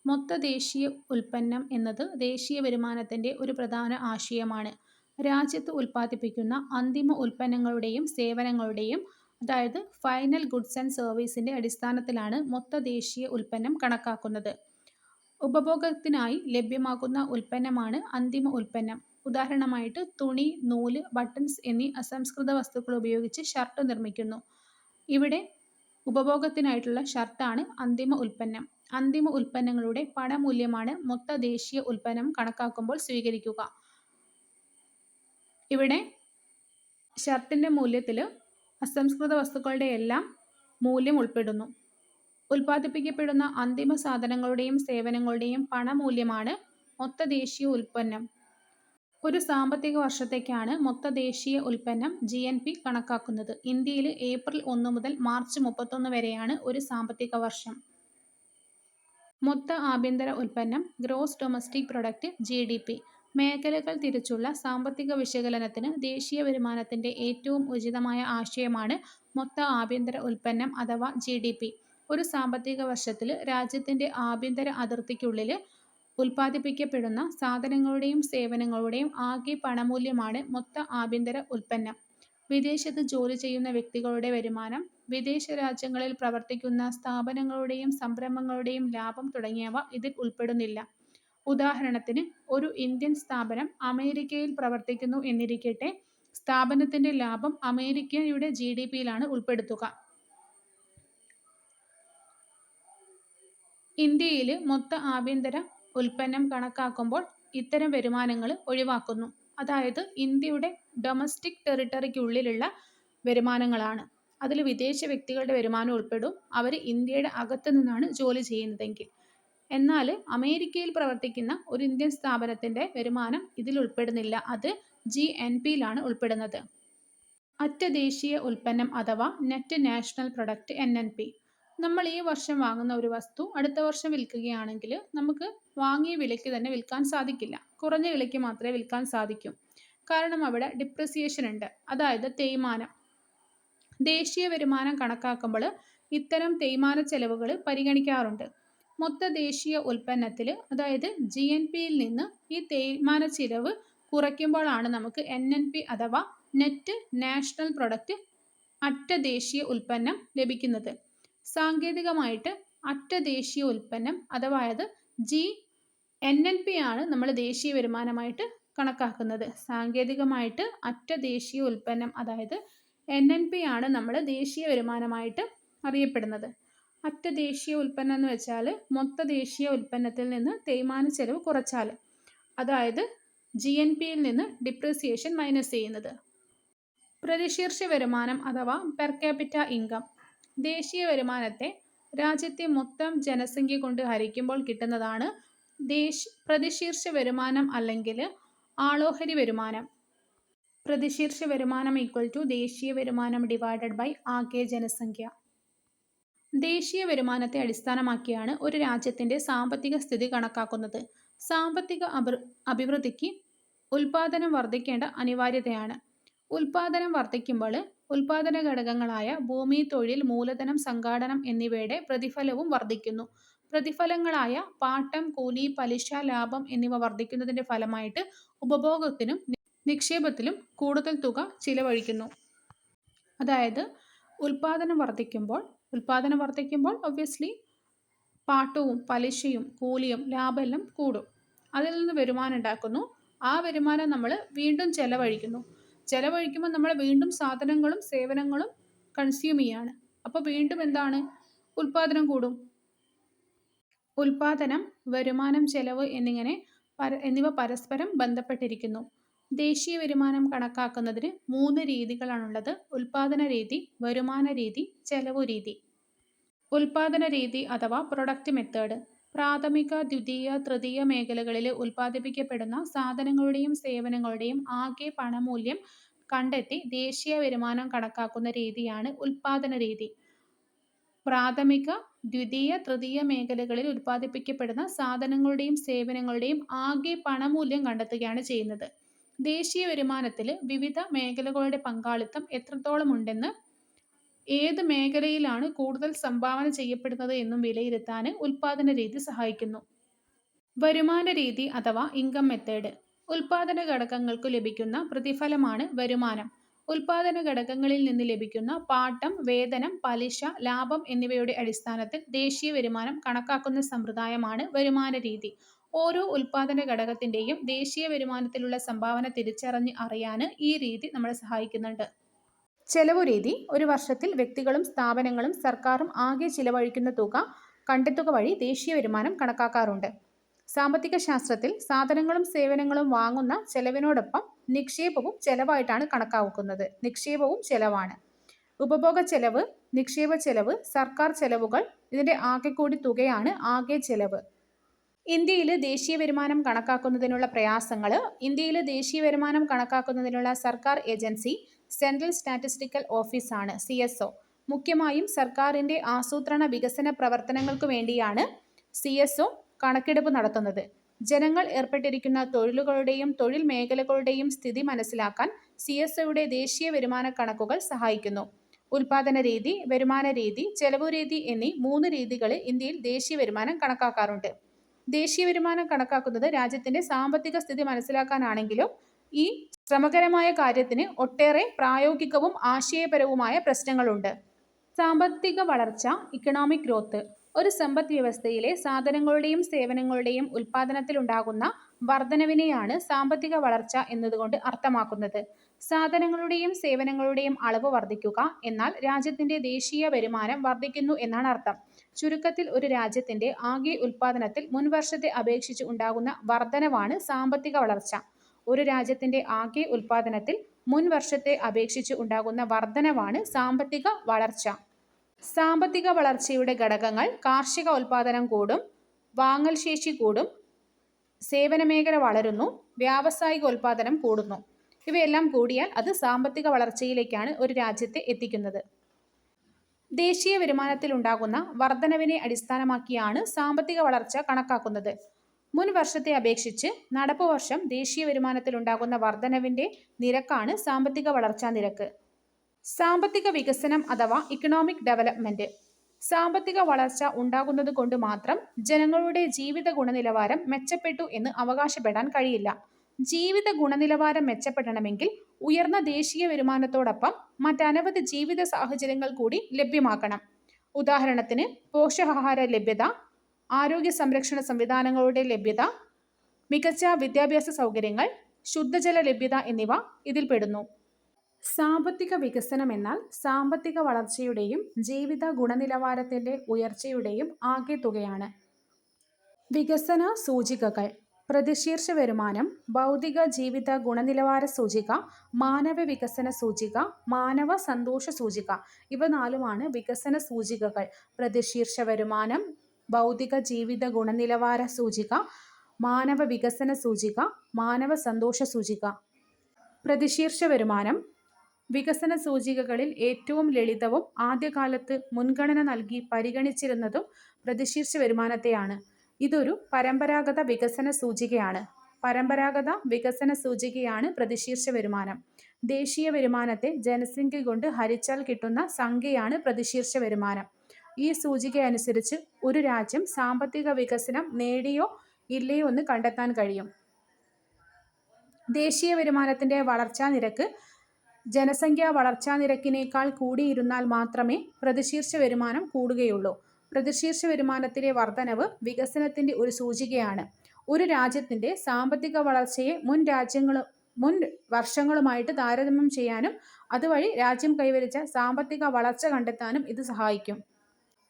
മൊത്ത ദേശീയ ഉൽപ്പന്നം എന്നത് ദേശീയ വരുമാനത്തിന്റെ ഒരു പ്രധാന ആശയമാണ്. രാജ്യത്ത് ഉൽപ്പാദിപ്പിക്കുന്ന അന്തിമ ഉൽപ്പന്നങ്ങളുടെയും സേവനങ്ങളുടെയും, അതായത് ഫൈനൽ ഗുഡ്സ് ആൻഡ് സർവീസിന്റെ അടിസ്ഥാനത്തിലാണ് മൊത്ത ദേശീയ ഉൽപ്പന്നം കണക്കാക്കുന്നത്. ഉപഭോഗത്തിനായി ലഭ്യമാകുന്ന ഉൽപ്പന്നമാണ് അന്തിമ ഉൽപ്പന്നം. ഉദാഹരണമായിട്ട് തുണി, നൂല്, ബട്ടൺസ് എന്നീ അസംസ്കൃത വസ്തുക്കൾ ഉപയോഗിച്ച് ഷർട്ട് നിർമ്മിക്കുന്നു. ഇവിടെ ഉപഭോഗത്തിനായിട്ടുള്ള ഷർട്ടാണ് അന്തിമ ഉൽപ്പന്നം. അന്തിമ ഉൽപ്പന്നങ്ങളുടെ പണമൂല്യമാണ് മൊത്ത ദേശീയ ഉൽപ്പന്നം കണക്കാക്കുമ്പോൾ സ്വീകരിക്കുക. ഇവിടെ ഷർട്ടിന്റെ മൂല്യത്തിൽ അസംസ്കൃത വസ്തുക്കളുടെ എല്ലാം മൂല്യം ഉൾപ്പെടുന്നു. ഉൽപ്പാദിപ്പിക്കപ്പെടുന്ന അന്തിമ സാധനങ്ങളുടെയും സേവനങ്ങളുടെയും പണമൂല്യമാണ് മൊത്ത ദേശീയ ഉൽപ്പന്നം. ഒരു സാമ്പത്തിക വർഷത്തേക്കാണ് മൊത്ത ദേശീയ ഉൽപ്പന്നം (GNP) കണക്കാക്കുന്നത്. ഇന്ത്യയിൽ ഏപ്രിൽ 1 മുതൽ മാർച്ച് 31 വരെയാണ് ഒരു സാമ്പത്തിക വർഷം. മൊത്ത ആഭ്യന്തര ഉൽപ്പന്നം, ഗ്രോസ് ഡൊമസ്റ്റിക് പ്രൊഡക്റ്റ് (GDP). മേഖലകൾ തിരിച്ചുള്ള സാമ്പത്തിക വിശകലനത്തിന് ദേശീയ വരുമാനത്തിന്റെ ഏറ്റവും ഉചിതമായ ആശയമാണ് മൊത്ത ആഭ്യന്തര ഉൽപ്പന്നം അഥവാ GDP. ഒരു സാമ്പത്തിക വർഷത്തിൽ രാജ്യത്തിന്റെ ആഭ്യന്തര അതിർത്തിക്കുള്ളിൽ ഉൽപ്പാദിപ്പിക്കപ്പെടുന്ന സാധനങ്ങളുടെയും സേവനങ്ങളുടെയും ആകെ പണമൂല്യമാണ് മൊത്ത ആഭ്യന്തര ഉൽപ്പന്നം. വിദേശത്ത് ജോലി ചെയ്യുന്ന വ്യക്തികളുടെ വരുമാനം, വിദേശ രാജ്യങ്ങളിൽ പ്രവർത്തിക്കുന്ന സ്ഥാപനങ്ങളുടെയും സംരംഭങ്ങളുടെയും ലാഭം തുടങ്ങിയവ ഇതിൽ ഉൾപ്പെടുന്നില്ല. ഉദാഹരണത്തിന്, ഒരു ഇന്ത്യൻ സ്ഥാപനം അമേരിക്കയിൽ പ്രവർത്തിക്കുന്നു എന്നിരിക്കട്ടെ, സ്ഥാപനത്തിന്റെ ലാഭം അമേരിക്കയുടെ GDPയിലാണ് ഉൾപ്പെടുത്തുക. ഇന്ത്യയിൽ മൊത്ത ആഭ്യന്തര ഉൽപ്പന്നം കണക്കാക്കുമ്പോൾ ഇത്തരം വരുമാനങ്ങൾ ഒഴിവാക്കുന്നു. അതായത് ഇന്ത്യയുടെ ഡൊമസ്റ്റിക് ടെറിട്ടറിക്കുള്ളിലുള്ള വരുമാനങ്ങളാണ്. അതിൽ വിദേശ വ്യക്തികളുടെ വരുമാനം ഉൾപ്പെടും, അവർ ഇന്ത്യയുടെ അകത്ത് നിന്നാണ് ജോലി ചെയ്യുന്നതെങ്കിൽ. എന്നാൽ അമേരിക്കയിൽ പ്രവർത്തിക്കുന്ന ഒരു ഇന്ത്യൻ സ്ഥാപനത്തിന്റെ വരുമാനം ഇതിൽ ഉൾപ്പെടുന്നില്ല. അത് GNPയിലാണ് ഉൾപ്പെടുന്നത്. അറ്റ ദേശീയ ഉൽപ്പന്നം അഥവാ നെറ്റ് നാഷണൽ പ്രൊഡക്റ്റ് (NNP). നമ്മൾ ഈ വർഷം വാങ്ങുന്ന ഒരു വസ്തു അടുത്ത വർഷം വിൽക്കുകയാണെങ്കിൽ നമുക്ക് വാങ്ങിയ വിലയ്ക്ക് തന്നെ വിൽക്കാൻ സാധിക്കില്ല. കുറഞ്ഞ വിലയ്ക്ക് മാത്രമേ വിൽക്കാൻ സാധിക്കൂ. കാരണം അവിടെ ഡിപ്രിസിയേഷൻ ഉണ്ട്, അതായത് തേയ്മാനം. ദേശീയ വരുമാനം കണക്കാക്കുമ്പോൾ ഇത്തരം തേയ്മാന ചെലവുകൾ പരിഗണിക്കാറുണ്ട്. മൊത്ത ദേശീയ ഉൽപ്പന്നത്തിൽ, അതായത് GNPയിൽ നിന്ന് ഈ തേയ്മാന ചിലവ് കുറയ്ക്കുമ്പോഴാണ് നമുക്ക് NNP അഥവാ നെറ്റ് നാഷണൽ പ്രൊഡക്റ്റ് അറ്റ ദേശീയ ഉൽപ്പന്നം ലഭിക്കുന്നത്. സാങ്കേതികമായിട്ട് അറ്റ ദേശീയ ഉൽപ്പന്നം അഥവാ NNP ആണ് നമ്മൾ ദേശീയ വരുമാനമായിട്ട് കണക്കാക്കുന്നത്. സാങ്കേതികമായിട്ട് അറ്റ ദേശീയ ഉൽപ്പന്നം അതായത് NNP ആണ് നമ്മൾ ദേശീയ വരുമാനമായിട്ട് അറിയപ്പെടുന്നത്. അറ്റ ദേശീയ ഉൽപ്പന്നം എന്ന് വെച്ചാൽ മൊത്ത ദേശീയ ഉൽപ്പന്നത്തിൽ നിന്ന് തേയ്മാന ചെലവ് കുറച്ചാൽ, അതായത് GNPയിൽ നിന്ന് ഡിപ്രിസിയേഷൻ മൈനസ് ചെയ്യുന്നത്. പ്രതിശീർഷ വരുമാനം അഥവാ പെർ ക്യാപിറ്റ ഇൻകം. ദേശീയ വരുമാനത്തെ രാജ്യത്തെ മൊത്തം ജനസംഖ്യ കൊണ്ട് ഹരിക്കുമ്പോൾ കിട്ടുന്നതാണ് പ്രതിശീർഷ വരുമാനം അല്ലെങ്കിൽ ആളോഹരി വരുമാനം. പ്രതിശീർഷ വരുമാനം = ദേശീയ വരുമാനം ഡിവൈഡഡ് ബൈ ആകെ ജനസംഖ്യ. ദേശീയ വരുമാനത്തെ അടിസ്ഥാനമാക്കിയാണ് ഒരു രാജ്യത്തിന്റെ സാമ്പത്തിക സ്ഥിതി കണക്കാക്കുന്നത്. സാമ്പത്തിക അഭിവൃദ്ധിക്ക് ഉൽപാദനം വർദ്ധിക്കേണ്ട അനിവാര്യതയാണ്. ഉൽപാദനം വർദ്ധിക്കുമ്പോൾ ഉൽപാദന ഘടകങ്ങളായ ഭൂമി, തൊഴിൽ, മൂലധനം, സംഘാടനം എന്നിവയുടെ പ്രതിഫലവും വർദ്ധിക്കുന്നു. പ്രതിഫലങ്ങളായ പാട്ടം, കൂലി, പലിശ, ലാഭം എന്നിവ വർദ്ധിക്കുന്നതിന്റെ ഫലമായിട്ട് ഉപഭോഗത്തിനും നിക്ഷേപത്തിലും കൂടുതൽ തുക ചിലവഴിക്കുന്നു. അതായത് ഉൽപാദനം വർദ്ധിക്കുമ്പോൾ ഒബ്വിയസ്ലി പാട്ടവും പലിശയും കൂലിയും ലാഭമെല്ലാം കൂടും. അതിൽ നിന്ന് വരുമാനം ഉണ്ടാക്കുന്നു. ആ വരുമാനം നമ്മൾ വീണ്ടും ചെലവഴിക്കുമ്പോൾ നമ്മൾ വീണ്ടും സാധനങ്ങളും സേവനങ്ങളും കൺസ്യൂം ചെയ്യാണ്. അപ്പോൾ വീണ്ടും എന്താണ്? ഉൽപാദനം കൂടും. ഉൽപാദനം, വരുമാനം, ചെലവ് എന്നിവ പരസ്പരം ബന്ധപ്പെട്ടിരിക്കുന്നു. ദേശീയ വരുമാനം കണക്കാക്കുന്നതിന് 3 രീതികളാണുള്ളത്: ഉൽപാദന രീതി, വരുമാന രീതി, ചെലവു രീതി. ഉൽപാദന രീതി അഥവാ പ്രൊഡക്റ്റ് മെത്തേഡ് പ്രാഥമിക, ദ്വിതീയ, തൃതീയ മേഖലകളിൽ ഉൽപ്പാദിപ്പിക്കപ്പെടുന്ന സാധനങ്ങളുടെയും സേവനങ്ങളുടെയും ആകെ പണമൂല്യം കണ്ടെത്തി ദേശീയ വരുമാനം കണക്കാക്കുന്ന രീതിയാണ് ഉൽപാദന രീതി. പ്രാഥമിക, ദ്വിതീയ, തൃതീയ മേഖലകളിൽ ഉൽപ്പാദിപ്പിക്കപ്പെടുന്ന സാധനങ്ങളുടെയും സേവനങ്ങളുടെയും ആകെ പണമൂല്യം കണ്ടെത്തുകയാണ് ചെയ്യുന്നത്. ദേശീയ വരുമാനത്തിൽ വിവിധ മേഖലകളുടെ പങ്കാളിത്തം എത്രത്തോളം ഉണ്ടെന്ന്, ഏത് മേഖലയിലാണ് കൂടുതൽ സംഭാവന ചെയ്യപ്പെടുന്നത് എന്നും വിലയിരുത്താൻ ഉൽപാദന രീതി സഹായിക്കുന്നു. വരുമാന രീതി അഥവാ ഇൻകം മെത്തേഡ് ഉൽപാദന ഘടകങ്ങൾക്ക് ലഭിക്കുന്ന പ്രതിഫലമാണ് വരുമാനം. ഉൽപാദന ഘടകങ്ങളിൽ നിന്ന് ലഭിക്കുന്ന പാട്ടം, വേതനം, പലിശ, ലാഭം എന്നിവയുടെ അടിസ്ഥാനത്തിൽ ദേശീയ വരുമാനം കണക്കാക്കുന്ന സമ്പ്രദായമാണ് വരുമാന രീതി. ഓരോ ഉൽപാദന ഘടകത്തിൻ്റെയും ദേശീയ വരുമാനത്തിലുള്ള സംഭാവന തിരിച്ചറിഞ്ഞ് അറിയാൻ ഈ രീതി നമ്മളെ സഹായിക്കുന്നുണ്ട്. ചെലവു രീതി ഒരു വർഷത്തിൽ വ്യക്തികളും സ്ഥാപനങ്ങളും സർക്കാരും ആകെ ചിലവഴിക്കുന്ന തുക കണ്ടെത്തുക വഴി ദേശീയ വരുമാനം കണക്കാക്കാറുണ്ട്. സാമ്പത്തിക ശാസ്ത്രത്തിൽ സാധനങ്ങളും സേവനങ്ങളും വാങ്ങുന്ന ചെലവിനോടൊപ്പം നിക്ഷേപവും ചെലവായിട്ടാണ് കണക്കാക്കുന്നത്. നിക്ഷേപവും ചെലവാണ്. ഉപഭോഗ ചെലവ്, നിക്ഷേപ ചെലവ്, സർക്കാർ ചെലവുകൾ ഇതിൻ്റെ ആകെക്കൂടി തുകയാണ് ആകെ ചെലവ്. ഇന്ത്യയിൽ ദേശീയ വരുമാനം കണക്കാക്കുന്നതിനുള്ള പ്രയാസങ്ങൾ. ഇന്ത്യയിൽ ദേശീയ വരുമാനം കണക്കാക്കുന്നതിനുള്ള സർക്കാർ ഏജൻസി സെൻട്രൽ സ്റ്റാറ്റിസ്റ്റിക്കൽ ഓഫീസാണ്, CSO. മുഖ്യമായും സർക്കാരിൻ്റെ ആസൂത്രണ വികസന പ്രവർത്തനങ്ങൾക്കു വേണ്ടിയാണ് CSO കണക്കെടുപ്പ് നടത്തുന്നത്. ജനങ്ങൾ ഏർപ്പെട്ടിരിക്കുന്ന തൊഴിലുകളുടെയും തൊഴിൽ മേഖലകളുടെയും സ്ഥിതി മനസ്സിലാക്കാൻ CSOയുടെ ദേശീയ വരുമാന കണക്കുകൾ സഹായിക്കുന്നു. ഉൽപാദന രീതി, വരുമാന രീതി, ചെലവു രീതി എന്നീ 3 രീതികൾ ഇന്ത്യയിൽ ദേശീയ വരുമാനം കണക്കാക്കാറുണ്ട്. ദേശീയ വരുമാനം കണക്കാക്കുന്നത് രാജ്യത്തിൻ്റെ സാമ്പത്തിക സ്ഥിതി മനസ്സിലാക്കാനാണെങ്കിലും ഈ ശ്രമകരമായ കാര്യത്തിന് ഒട്ടേറെ പ്രായോഗികവും ആശയപരവുമായ പ്രശ്നങ്ങളുണ്ട്. സാമ്പത്തിക വളർച്ച, ഇക്കണോമിക് ഗ്രോത്ത് ഒരു സമ്പദ് വ്യവസ്ഥയിലെ സാധനങ്ങളുടെയും സേവനങ്ങളുടെയും ഉൽപ്പാദനത്തിലുണ്ടാകുന്ന വർധനവിനെയാണ് സാമ്പത്തിക വളർച്ച എന്നതുകൊണ്ട് അർത്ഥമാക്കുന്നത്. സാധനങ്ങളുടെയും സേവനങ്ങളുടെയും അളവ് വർദ്ധിക്കുക എന്നാൽ രാജ്യത്തിൻ്റെ ദേശീയ വരുമാനം വർദ്ധിക്കുന്നു എന്നാണ് അർത്ഥം. ചുരുക്കത്തിൽ ഒരു രാജ്യത്തിൻ്റെ ആകെ ഉൽപ്പാദനത്തിൽ മുൻവർഷത്തെ അപേക്ഷിച്ച് ഉണ്ടാകുന്ന വർധനവാണ് സാമ്പത്തിക വളർച്ച. ഒരു രാജ്യത്തിൻ്റെ ആകെ ഉൽപ്പാദനത്തിൽ മുൻവർഷത്തെ അപേക്ഷിച്ച് ഉണ്ടാകുന്ന വർധനവാണ് സാമ്പത്തിക വളർച്ച. സാമ്പത്തിക വളർച്ചയുടെ ഘടകങ്ങൾ: കാർഷിക ഉൽപ്പാദനം കൂടും, വാങ്ങൽ ശേഷി കൂടും, സേവന മേഖല വളരുന്നു, വ്യാവസായിക ഉൽപ്പാദനം കൂടുന്നു. ഇവയെല്ലാം കൂടിയാൽ അത് സാമ്പത്തിക വളർച്ചയിലേക്കാണ് ഒരു രാജ്യത്തെ എത്തിക്കുന്നത്. ദേശീയ വരുമാനത്തിൽ ഉണ്ടാകുന്ന വർധനവിനെ അടിസ്ഥാനമാക്കിയാണ് സാമ്പത്തിക വളർച്ച കണക്കാക്കുന്നത്. മുൻ വർഷത്തെ അപേക്ഷിച്ച് നടപ്പ് വർഷം ദേശീയ വരുമാനത്തിൽ ഉണ്ടാകുന്ന വർധനവിൻ്റെ നിരക്കാണ് സാമ്പത്തിക വളർച്ചാ നിരക്ക്. സാമ്പത്തിക വികസനം അഥവാ ഇക്കണോമിക് ഡെവലപ്മെന്റ് സാമ്പത്തിക വളർച്ച ഉണ്ടാകുന്നത് കൊണ്ട് മാത്രം ജനങ്ങളുടെ ജീവിത ഗുണനിലവാരം മെച്ചപ്പെട്ടു എന്ന് അവകാശപ്പെടാൻ കഴിയില്ല. ജീവിത ഗുണനിലവാരം മെച്ചപ്പെടണമെങ്കിൽ ഉയർന്ന ദേശീയ വരുമാനത്തോടൊപ്പം മറ്റനവധി ജീവിത സാഹചര്യങ്ങൾ കൂടി ലഭ്യമാക്കണം. ഉദാഹരണത്തിന് പോഷകാഹാര ലഭ്യത, ആരോഗ്യ സംരക്ഷണ സംവിധാനങ്ങളുടെ ലഭ്യത, മികച്ച വിദ്യാഭ്യാസ സൗകര്യങ്ങൾ, ശുദ്ധജല ലഭ്യത എന്നിവ ഇതിൽപ്പെടുന്നു. സാമ്പത്തിക വികസനം എന്നാൽ സാമ്പത്തിക വളർച്ചയുടെയും ജീവിത ഗുണനിലവാരത്തിൻ്റെ ഉയർച്ചയുടെയും ആകെ തുകയാണ്. വികസന സൂചികകൾ: പ്രതിശീർഷ വരുമാനം, ഭൗതിക ജീവിത ഗുണനിലവാര സൂചിക, മാനവ വികസന സൂചിക, മാനവ സന്തോഷ സൂചിക. ഇവ 4മാണ് വികസന സൂചികകൾ. പ്രതിശീർഷ വരുമാനം, ഭൗതിക ജീവിത ഗുണനിലവാര സൂചിക, മാനവ വികസന സൂചിക, മാനവ സന്തോഷ സൂചിക. പ്രതിശീർഷ വരുമാനം വികസന സൂചികകളിൽ ഏറ്റവും ലളിതവും ആദ്യകാലത്ത് മുൻഗണന നൽകി പരിഗണിച്ചിരുന്നതും പ്രതിശീർഷ വരുമാനത്തെയാണ്. ഇതൊരു പരമ്പരാഗത വികസന സൂചികയാണ്. പരമ്പരാഗത വികസന സൂചികയാണ് പ്രതിശീർഷ വരുമാനം. ദേശീയ വരുമാനത്തെ ജനസംഖ്യ കൊണ്ട് ഹരിച്ചാൽ കിട്ടുന്ന സംഖ്യയാണ് പ്രതിശീർഷ വരുമാനം. ഈ സൂചിക അനുസരിച്ച് ഒരു രാജ്യം സാമ്പത്തിക വികസനം നേടിയോ ഇല്ലയോ എന്ന് കണ്ടെത്താൻ കഴിയും. ദേശീയ വരുമാനത്തിന്റെ വളർച്ചാ നിരക്ക് ജനസംഖ്യാ വളർച്ചാ നിരക്കിനേക്കാൾ കൂടിയിരുന്നാൽ മാത്രമേ പ്രതിശീർഷ വരുമാനം കൂടുകയുള്ളൂ. പ്രതിശീർഷ വരുമാനത്തിലെ വർധനവ് വികസനത്തിന്റെ ഒരു സൂചികയാണ്. ഒരു രാജ്യത്തിന്റെ സാമ്പത്തിക വളർച്ചയെ മുൻ വർഷങ്ങളുമായിട്ട് താരതമ്യം ചെയ്യാനും അതുവഴി രാജ്യം കൈവരിച്ച സാമ്പത്തിക വളർച്ച കണ്ടെത്താനും ഇത് സഹായിക്കും.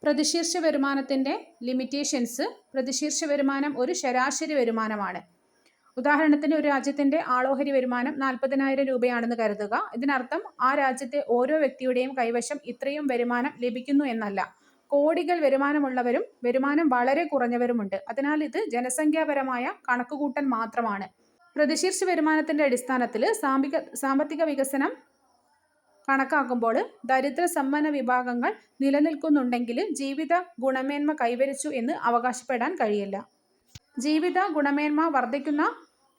പ്രതിശീർഷ വരുമാനത്തിന്റെ ലിമിറ്റേഷൻസ്. പ്രതിശീർഷ വരുമാനം ഒരു ശരാശരി വരുമാനമാണ്. ഉദാഹരണത്തിന് ഒരു രാജ്യത്തിന്റെ ആളോഹരി വരുമാനം 40,000 രൂപയാണെന്ന് കരുതുക. ഇതിനർത്ഥം ആ രാജ്യത്തെ ഓരോ വ്യക്തിയുടെയും കൈവശം ഇത്രയും വരുമാനം ലഭിക്കുന്നു എന്നല്ല. കോടികൾ വരുമാനമുള്ളവരും വരുമാനം വളരെ കുറഞ്ഞവരുമുണ്ട്. അതിനാൽ ഇത് ജനസംഖ്യാപരമായ കണക്കുകൂട്ടൽ മാത്രമാണ്. പ്രതിശീർഷ വരുമാനത്തിന്റെ അടിസ്ഥാനത്തിൽ സാമ്പത്തിക വികസനം കണക്കാക്കുമ്പോൾ ദരിദ്ര സമ്പന്ന വിഭാഗങ്ങൾ നിലനിൽക്കുന്നുണ്ടെങ്കിൽ ജീവിത ഗുണമേന്മ കൈവരിച്ചു എന്ന് അവകാശപ്പെടാൻ കഴിയില്ല. ജീവിത ഗുണമേന്മ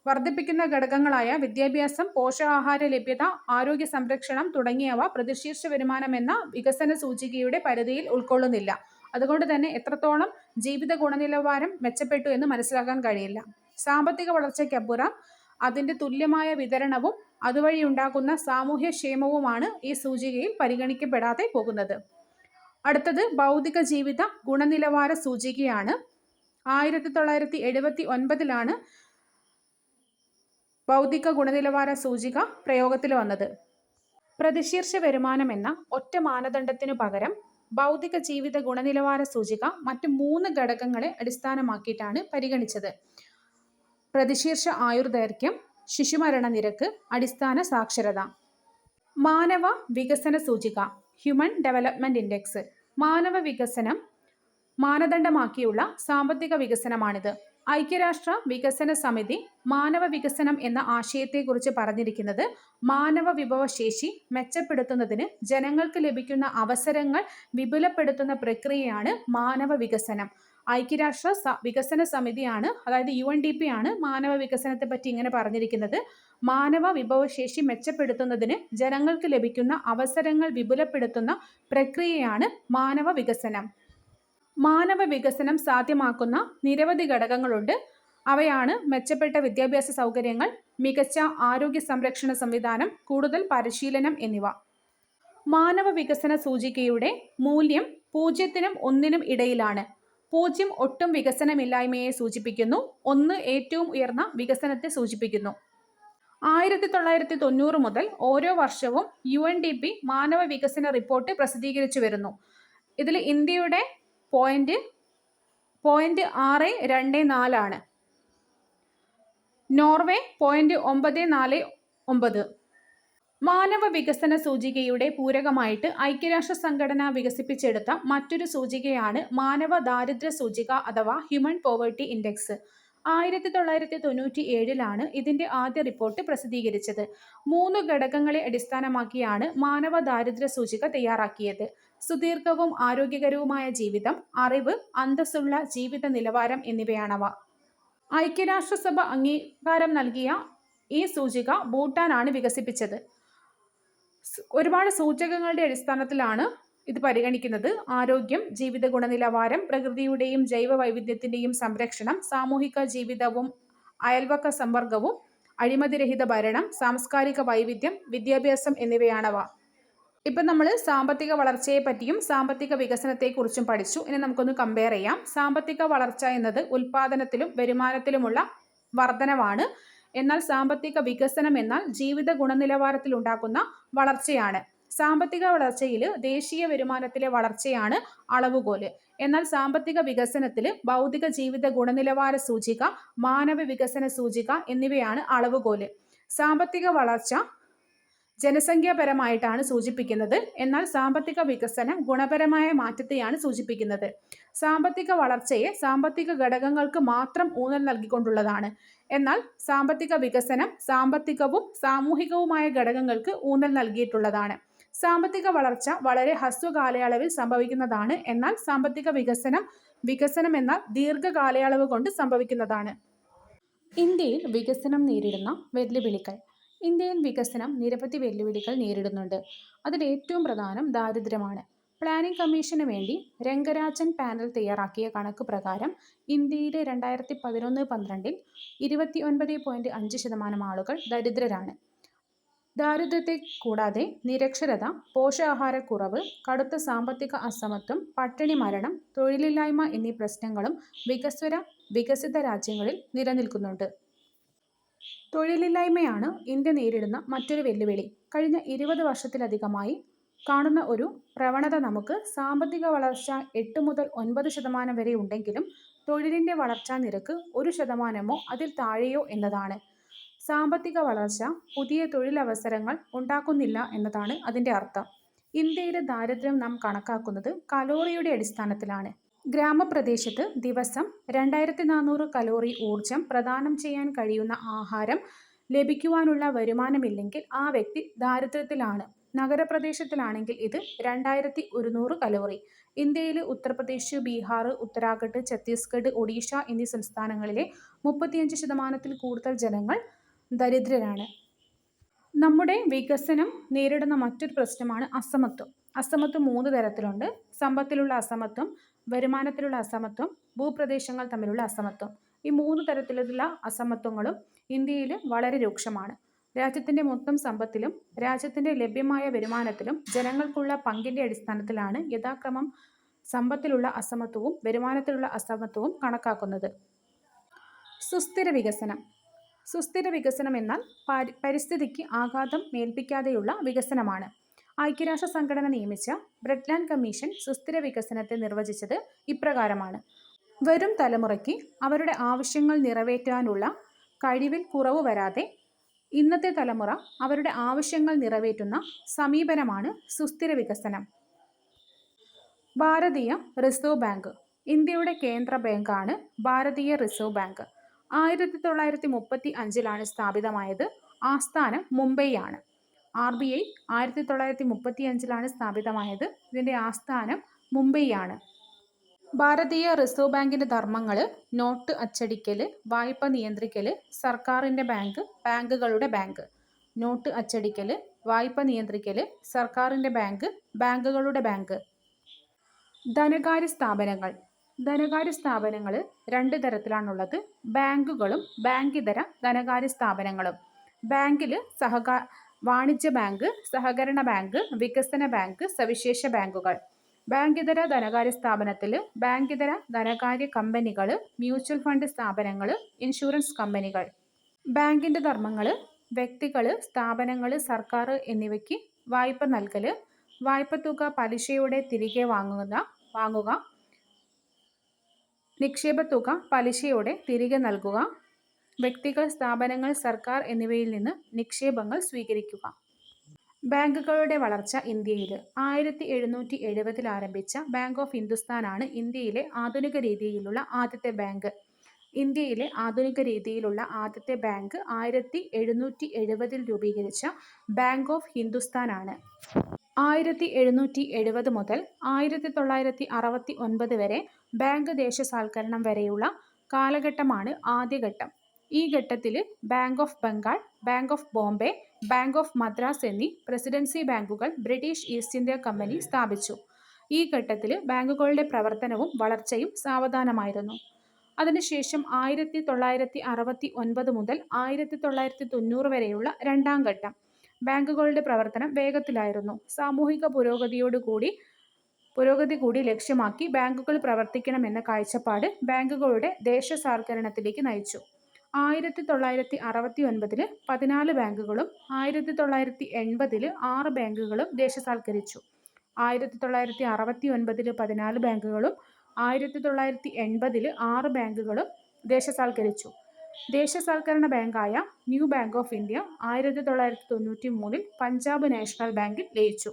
വർദ്ധിപ്പിക്കുന്ന ഘടകങ്ങളായ വിദ്യാഭ്യാസം, പോഷകാഹാര ലഭ്യത, ആരോഗ്യ സംരക്ഷണം തുടങ്ങിയവ പ്രതിശീർഷ വരുമാനം എന്ന വികസന സൂചികയുടെ പരിധിയിൽ ഉൾക്കൊള്ളുന്നില്ല. അതുകൊണ്ട് തന്നെ എത്രത്തോളം ജീവിത ഗുണനിലവാരം മെച്ചപ്പെട്ടു എന്ന് മനസ്സിലാക്കാൻ കഴിയില്ല. സാമ്പത്തിക വളർച്ചയ്ക്കപ്പുറം അതിൻ്റെ തുല്യമായ വിതരണവും അതുവഴി ഉണ്ടാകുന്ന സാമൂഹ്യക്ഷേമവുമാണ് ഈ സൂചികയിൽ പരിഗണിക്കപ്പെടാതെ പോകുന്നത്. അടുത്തത് ഭൗതിക ജീവിത ഗുണനിലവാര സൂചികയാണ്. 1979 ഭൗതിക ഗുണനിലവാര സൂചിക പ്രയോഗത്തിൽ വന്നത്. പ്രതിശീർഷ വരുമാനം എന്ന ഒറ്റ മാനദണ്ഡത്തിനു പകരം ഭൗതിക ജീവിത ഗുണനിലവാര സൂചിക മറ്റ് 3 ഘടകങ്ങളെ അടിസ്ഥാനമാക്കിയിട്ടാണ് പരിഗണിച്ചത്. പ്രതിശീർഷ ആയുർദൈർഘ്യം, ശിശുമരണ നിരക്ക്, അടിസ്ഥാന സാക്ഷരത. മാനവ വികസന സൂചിക ഹ്യൂമൻ ഡെവലപ്മെന്റ് ഇൻഡെക്സ്. മാനവ വികസനം മാനദണ്ഡമാക്കിയുള്ള സാമ്പത്തിക വികസനമാണിത്. ഐക്യരാഷ്ട്ര വികസന സമിതി മാനവ വികസനം എന്ന ആശയത്തെക്കുറിച്ച് പറഞ്ഞിരിക്കുന്നത് മാനവ വിഭവശേഷി മെച്ചപ്പെടുത്തുന്നതിന് ജനങ്ങൾക്ക് ലഭിക്കുന്ന അവസരങ്ങൾ വിപുലപ്പെടുത്തുന്ന പ്രക്രിയയാണ് മാനവ വികസനം. ഐക്യരാഷ്ട്ര വികസന സമിതിയാണ്, അതായത് UNDP ആണ് മാനവ വികസനത്തെ പറ്റി ഇങ്ങനെ പറഞ്ഞിരിക്കുന്നത്. മാനവ വിഭവശേഷി മെച്ചപ്പെടുത്തുന്നതിന് ജനങ്ങൾക്ക് ലഭിക്കുന്ന അവസരങ്ങൾ വിപുലപ്പെടുത്തുന്ന പ്രക്രിയയാണ് മാനവ വികസനം. മാനവ വികസനം സാധ്യമാക്കുന്ന നിരവധി ഘടകങ്ങളുണ്ട്. അവയാണ് മെച്ചപ്പെട്ട വിദ്യാഭ്യാസ സൗകര്യങ്ങൾ, മികച്ച ആരോഗ്യ സംരക്ഷണ സംവിധാനം, കൂടുതൽ പരിശീലനം എന്നിവ. മാനവ വികസന സൂചികയുടെ മൂല്യം 0-നും 1-നും ഇടയിലാണ്. 0 ഒട്ടും വികസനമില്ലായ്മയെ സൂചിപ്പിക്കുന്നു. 1 ഏറ്റവും ഉയർന്ന വികസനത്തെ സൂചിപ്പിക്കുന്നു. 1990 മുതൽ ഓരോ വർഷവും UNDP മാനവ വികസന റിപ്പോർട്ട് പ്രസിദ്ധീകരിച്ചു വരുന്നു. ഇതിൽ ഇന്ത്യയുടെ പോയിന്റ് 624 ആണ്. നോർവേ 0.949. മാനവ വികസന സൂചികയുടെ പൂരകമായിട്ട് ഐക്യരാഷ്ട്ര സംഘടന വികസിപ്പിച്ചെടുത്ത മറ്റൊരു സൂചികയാണ് മാനവ ദാരിദ്ര്യ സൂചിക അഥവാ ഹ്യൂമൻ പോവേർട്ടി ഇൻഡെക്സ്. 1997 ഇതിന്റെ ആദ്യ റിപ്പോർട്ട് പ്രസിദ്ധീകരിച്ചത്. 3 ഘടകങ്ങളെ അടിസ്ഥാനമാക്കിയാണ് മാനവ ദാരിദ്ര്യ സൂചിക തയ്യാറാക്കിയത്. സുദീർഘവും ആരോഗ്യകരവുമായ ജീവിതം, അറിവ്, അന്തസ്സുള്ള ജീവിത നിലവാരം എന്നിവയാണവ. ഐക്യരാഷ്ട്രസഭ അംഗീകാരം നൽകിയ ഈ സൂചിക ഭൂട്ടാനാണ് വികസിപ്പിച്ചത്. ഒരുപാട് സൂചകങ്ങളുടെ അടിസ്ഥാനത്തിലാണ് ഇത് പരിഗണിക്കുന്നത്. ആരോഗ്യം, ജീവിത ഗുണനിലവാരം, പ്രകൃതിയുടെയും ജൈവ വൈവിധ്യത്തിന്റെയും സംരക്ഷണം, സാമൂഹിക ജീവിതവും അയൽവക്ക സമ്പർക്കവും, അഴിമതിരഹിത ഭരണം, സാംസ്കാരിക വൈവിധ്യം, വിദ്യാഭ്യാസം എന്നിവയാണവ. ഇപ്പം നമ്മൾ സാമ്പത്തിക വളർച്ചയെ പറ്റിയും സാമ്പത്തിക വികസനത്തെക്കുറിച്ചും പഠിച്ചു. ഇനി നമുക്കൊന്ന് കമ്പയർ ചെയ്യാം. സാമ്പത്തിക വളർച്ച എന്നത് ഉൽപാദനത്തിലും വരുമാനത്തിലുമുള്ള വർധനവാണ്. എന്നാൽ സാമ്പത്തിക വികസനം എന്നാൽ ജീവിത ഗുണനിലവാരത്തിൽ ഉണ്ടാക്കുന്ന വളർച്ചയാണ്. സാമ്പത്തിക വളർച്ചയിൽ ദേശീയ വരുമാനത്തിലെ വളർച്ചയാണ് അളവുകോല്. എന്നാൽ സാമ്പത്തിക വികസനത്തിൽ ഭൗതിക ജീവിത ഗുണനിലവാര സൂചിക, മാനവ വികസന സൂചിക എന്നിവയാണ് അളവുകോല്. സാമ്പത്തിക വളർച്ച ജനസംഖ്യാപരമായിട്ടാണ് സൂചിപ്പിക്കുന്നത്. എന്നാൽ സാമ്പത്തിക വികസനം ഗുണപരമായ മാറ്റത്തെയാണ് സൂചിപ്പിക്കുന്നത്. സാമ്പത്തിക വളർച്ചയെ സാമ്പത്തിക ഘടകങ്ങൾക്ക് മാത്രം ഊന്നൽ നൽകിക്കൊണ്ടുള്ളതാണ്. എന്നാൽ സാമ്പത്തിക വികസനം സാമ്പത്തികവും സാമൂഹികവുമായ ഘടകങ്ങൾക്ക് ഊന്നൽ നൽകിയിട്ടുള്ളതാണ്. സാമ്പത്തിക വളർച്ച വളരെ ഹ്രസ്വ കാലയളവിൽ സംഭവിക്കുന്നതാണ്. എന്നാൽ സാമ്പത്തിക വികസനം എന്നാൽ ദീർഘകാലയളവ് കൊണ്ട് സംഭവിക്കുന്നതാണ്. ഇന്ത്യയിൽ വികസനം നേരിടുന്ന വെല്ലുവിളികൾ. ഇന്ത്യയിൽ വികസനം നിരവധി വെല്ലുവിളികൾ നേരിടുന്നുണ്ട്. അതിൽ ഏറ്റവും പ്രധാനം ദാരിദ്ര്യമാണ്. പ്ലാനിംഗ് കമ്മീഷന് വേണ്ടി രംഗരാജൻ പാനൽ തയ്യാറാക്കിയ കണക്ക് പ്രകാരം ഇന്ത്യയിലെ 2011-12 29.5% ആളുകൾ ദരിദ്രരാണ്. ദാരിദ്ര്യത്തെ കൂടാതെ നിരക്ഷരത, പോഷകാഹാരക്കുറവ്, കടുത്ത സാമ്പത്തിക അസമത്വം, പട്ടിണി മരണം, തൊഴിലില്ലായ്മ എന്നീ പ്രശ്നങ്ങളും വികസിത രാജ്യങ്ങളിൽ നിലനിൽക്കുന്നുണ്ട്. തൊഴിലില്ലായ്മയാണ് ഇന്ത്യ നേരിടുന്ന മറ്റൊരു വെല്ലുവിളി. കഴിഞ്ഞ 20 വർഷത്തിലധികമായി കാണുന്ന ഒരു പ്രവണത നമുക്ക് സാമ്പത്തിക വളർച്ച 8 മുതൽ 9% വരെ ഉണ്ടെങ്കിലും തൊഴിലിൻ്റെ വളർച്ചാ നിരക്ക് 1%മോ അതിൽ താഴെയോ എന്നതാണ്. സാമ്പത്തിക വളർച്ച പുതിയ തൊഴിലവസരങ്ങൾ ഉണ്ടാക്കുന്നില്ല എന്നതാണ് അതിൻ്റെ അർത്ഥം. ഇന്ത്യയിലെ ദാരിദ്ര്യം നാം കണക്കാക്കുന്നത് കലോറിയുടെ അടിസ്ഥാനത്തിലാണ്. ഗ്രാമപ്രദേശത്ത് ദിവസം 2400 കലോറി ഊർജം പ്രദാനം ചെയ്യാൻ കഴിയുന്ന ആഹാരം ലഭിക്കുവാനുള്ള വരുമാനമില്ലെങ്കിൽ ആ വ്യക്തി ദാരിദ്ര്യത്തിലാണ്. നഗരപ്രദേശത്തിലാണെങ്കിൽ ഇത് 2100 കലോറി. ഇന്ത്യയിലെ ഉത്തർപ്രദേശ്, ബീഹാർ, ഉത്തരാഖണ്ഡ്, ഛത്തീസ്ഗഡ്, ഒഡീഷ എന്നീ സംസ്ഥാനങ്ങളിലെ 35%-ൽ കൂടുതൽ ജനങ്ങൾ ദരിദ്രരാണ്. നമ്മുടെ വികസനം നേരിടുന്ന മറ്റൊരു പ്രശ്നമാണ് അസമത്വം. അസമത്വം 3 തരത്തിലുണ്ട്. സമ്പത്തിലുള്ള അസമത്വം, വരുമാനത്തിലുള്ള അസമത്വം, ഭൂപ്രദേശങ്ങൾ തമ്മിലുള്ള അസമത്വം. ഈ 3 തരത്തിലുള്ള അസമത്വങ്ങളും ഇന്ത്യയിൽ വളരെ രൂക്ഷമാണ്. രാജ്യത്തിൻ്റെ മൊത്തം സമ്പത്തിലും രാജ്യത്തിൻ്റെ ലഭ്യമായ വരുമാനത്തിലും ജനങ്ങൾക്കുള്ള പങ്കിൻ്റെ അടിസ്ഥാനത്തിലാണ് യഥാക്രമം സമ്പത്തിലുള്ള അസമത്വവും വരുമാനത്തിലുള്ള അസമത്വവും കണക്കാക്കുന്നത്. സുസ്ഥിര വികസനം. സുസ്ഥിര വികസനം എന്നാൽ പരിസ്ഥിതിക്ക് ആഘാതം ഏൽപ്പിക്കാതെയുള്ള വികസനമാണ്. ഐക്യരാഷ്ട്ര സംഘടന നിയമിച്ച ബ്രഡ്ലാൻഡ് കമ്മീഷൻ സുസ്ഥിര വികസനത്തെ നിർവചിച്ചത് ഇപ്രകാരമാണ്: വരും തലമുറയ്ക്ക് അവരുടെ ആവശ്യങ്ങൾ നിറവേറ്റാനുള്ള കഴിവിൽ കുറവ് വരാതെ ഇന്നത്തെ തലമുറ അവരുടെ ആവശ്യങ്ങൾ നിറവേറ്റുന്ന സമീപനമാണ് സുസ്ഥിര വികസനം. ഭാരതീയ റിസർവ് ബാങ്ക്. ഇന്ത്യയുടെ കേന്ദ്ര ബാങ്കാണ് ഭാരതീയ റിസർവ് ബാങ്ക്. 1935 സ്ഥാപിതമായത്. ആസ്ഥാനം മുംബൈയാണ്. RBI 1935 സ്ഥാപിതമായത്. ഇതിൻ്റെ ആസ്ഥാനം മുംബൈയാണ്. ഭാരതീയ റിസർവ് ബാങ്കിൻ്റെ ധർമ്മങ്ങൾ നോട്ട് അച്ചടിക്കൽ, വായ്പ നിയന്ത്രിക്കൽ, സർക്കാരിൻ്റെ ബാങ്ക്, ബാങ്കുകളുടെ ബാങ്ക്. നോട്ട് അച്ചടിക്കൽ, വായ്പ നിയന്ത്രിക്കൽ, സർക്കാരിൻ്റെ ബാങ്ക്, ബാങ്കുകളുടെ ബാങ്ക്. ധനകാര്യ സ്ഥാപനങ്ങൾ. ധനകാര്യ സ്ഥാപനങ്ങൾ 2 തരത്തിലാണുള്ളത്: ബാങ്കുകളും ബാങ്കിതര ധനകാര്യ സ്ഥാപനങ്ങളും. ബാങ്കിൽ വാണിജ്യ ബാങ്ക്, സഹകരണ ബാങ്ക്, വികസന ബാങ്ക്, സവിശേഷ ബാങ്കുകൾ. ബാങ്കിതര ധനകാര്യ സ്ഥാപനത്തിൽ ബാങ്കിതര ധനകാര്യ കമ്പനികൾ, മ്യൂച്വൽ ഫണ്ട് സ്ഥാപനങ്ങൾ, ഇൻഷുറൻസ് കമ്പനികൾ. ബാങ്കിൻ്റെ ധർമ്മങ്ങൾ വ്യക്തികൾ, സ്ഥാപനങ്ങൾ, സർക്കാർ എന്നിവയ്ക്ക് വായ്പ നൽകൽ, വായ്പത്തുക പലിശയോടെ തിരികെ വാങ്ങുക, നിക്ഷേപത്തുക പലിശയോടെ തിരികെ നൽകുക, വ്യക്തികൾ, സ്ഥാപനങ്ങൾ, സർക്കാർ എന്നിവയിൽ നിന്ന് നിക്ഷേപങ്ങൾ സ്വീകരിക്കുക. ബാങ്കുകളുടെ വളർച്ച. ഇന്ത്യയിൽ 1770 ആരംഭിച്ച ബാങ്ക് ഓഫ് ഹിന്ദുസ്ഥാനാണ് ഇന്ത്യയിലെ ആധുനിക രീതിയിലുള്ള ആദ്യത്തെ ബാങ്ക്. ഇന്ത്യയിലെ ആധുനിക രീതിയിലുള്ള ആദ്യത്തെ ബാങ്ക് 1770 രൂപീകരിച്ച ബാങ്ക് ഓഫ് ഹിന്ദുസ്ഥാനാണ്. 1770 മുതൽ 1969 വരെ ബാങ്ക് ദേശസാൽക്കരണം വരെയുള്ള കാലഘട്ടമാണ് ആദ്യഘട്ടം. ഈ ഘട്ടത്തിൽ bank of Bengal, bank of Bombay, bank of Madras എന്നീ പ്രസിഡൻസി ബാങ്കുകൾ ബ്രിട്ടീഷ് ഈസ്റ്റ് ഇന്ത്യ കമ്പനി സ്ഥാപിച്ചു. ഈ ഘട്ടത്തിൽ ബാങ്കുകളുടെ പ്രവർത്തനവും വളർച്ചയും സാവധാനമായിരുന്നു. അതിനുശേഷം 1969 മുതൽ 1990 വരെയുള്ള രണ്ടാം ഘട്ടം ബാങ്കുകളുടെ പ്രവർത്തനം വേഗത്തിലായിരുന്നു. സാമൂഹിക പുരോഗതി കൂടി ലക്ഷ്യമാക്കി ബാങ്കുകൾ പ്രവർത്തിക്കണമെന്ന കാഴ്ചപ്പാട് ബാങ്കുകളുടെ ദേശസാൽക്കരണത്തിലേക്ക് നയിച്ചു. 1969 14 ബാങ്കുകളും 1980 6 ബാങ്കുകളും ദേശസാൽക്കരിച്ചു. 1969 14 ബാങ്കുകളും 1980 6 ബാങ്കുകളും ദേശസാൽക്കരിച്ചു. ദേശസാൽക്കരണ ബാങ്കായ new bank of India 1993 Punjab national ബാങ്കിൽ ലയിച്ചു.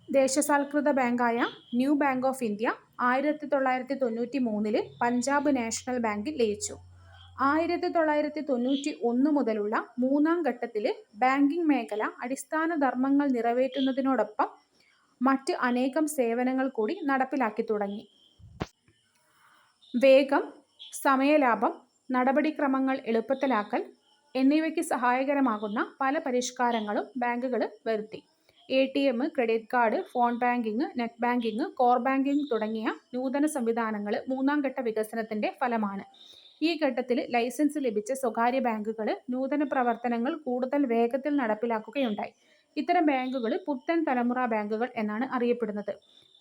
ദേശസാൽകൃത ബാങ്കായ new bank of India 1993 Punjab national ബാങ്കിൽ ലയിച്ചു. 1991 മുതലുള്ള മൂന്നാം ഘട്ടത്തിൽ ബാങ്കിംഗ് മേഖല അടിസ്ഥാന ധർമ്മങ്ങൾ നിറവേറ്റുന്നതിനോടൊപ്പം മറ്റ് അനേകം സേവനങ്ങൾ കൂടി നടപ്പിലാക്കി തുടങ്ങി. വേഗം, സമയലാഭം, നടപടിക്രമങ്ങൾ എളുപ്പത്തിലാക്കൽ എന്നിവയ്ക്ക് സഹായകരമാകുന്ന പല പരിഷ്കാരങ്ങളും ബാങ്കുകൾ വരുത്തി. ATM, credit card, phone banking, net banking, core banking തുടങ്ങിയ നൂതന സംവിധാനങ്ങൾ മൂന്നാം ഘട്ട വികസനത്തിന്റെ ഫലമാണ്. ഈ ഘട്ടത്തിൽ ലൈസൻസ് ലഭിച്ച സ്വകാര്യ ബാങ്കുകൾ നൂതന പ്രവർത്തനങ്ങൾ കൂടുതൽ വേഗത്തിൽ നടപ്പിലാക്കുകയുണ്ടായി. ഇത്തരം ബാങ്കുകൾ പുത്തൻ തലമുറ ബാങ്കുകൾ എന്നാണ് അറിയപ്പെടുന്നത്.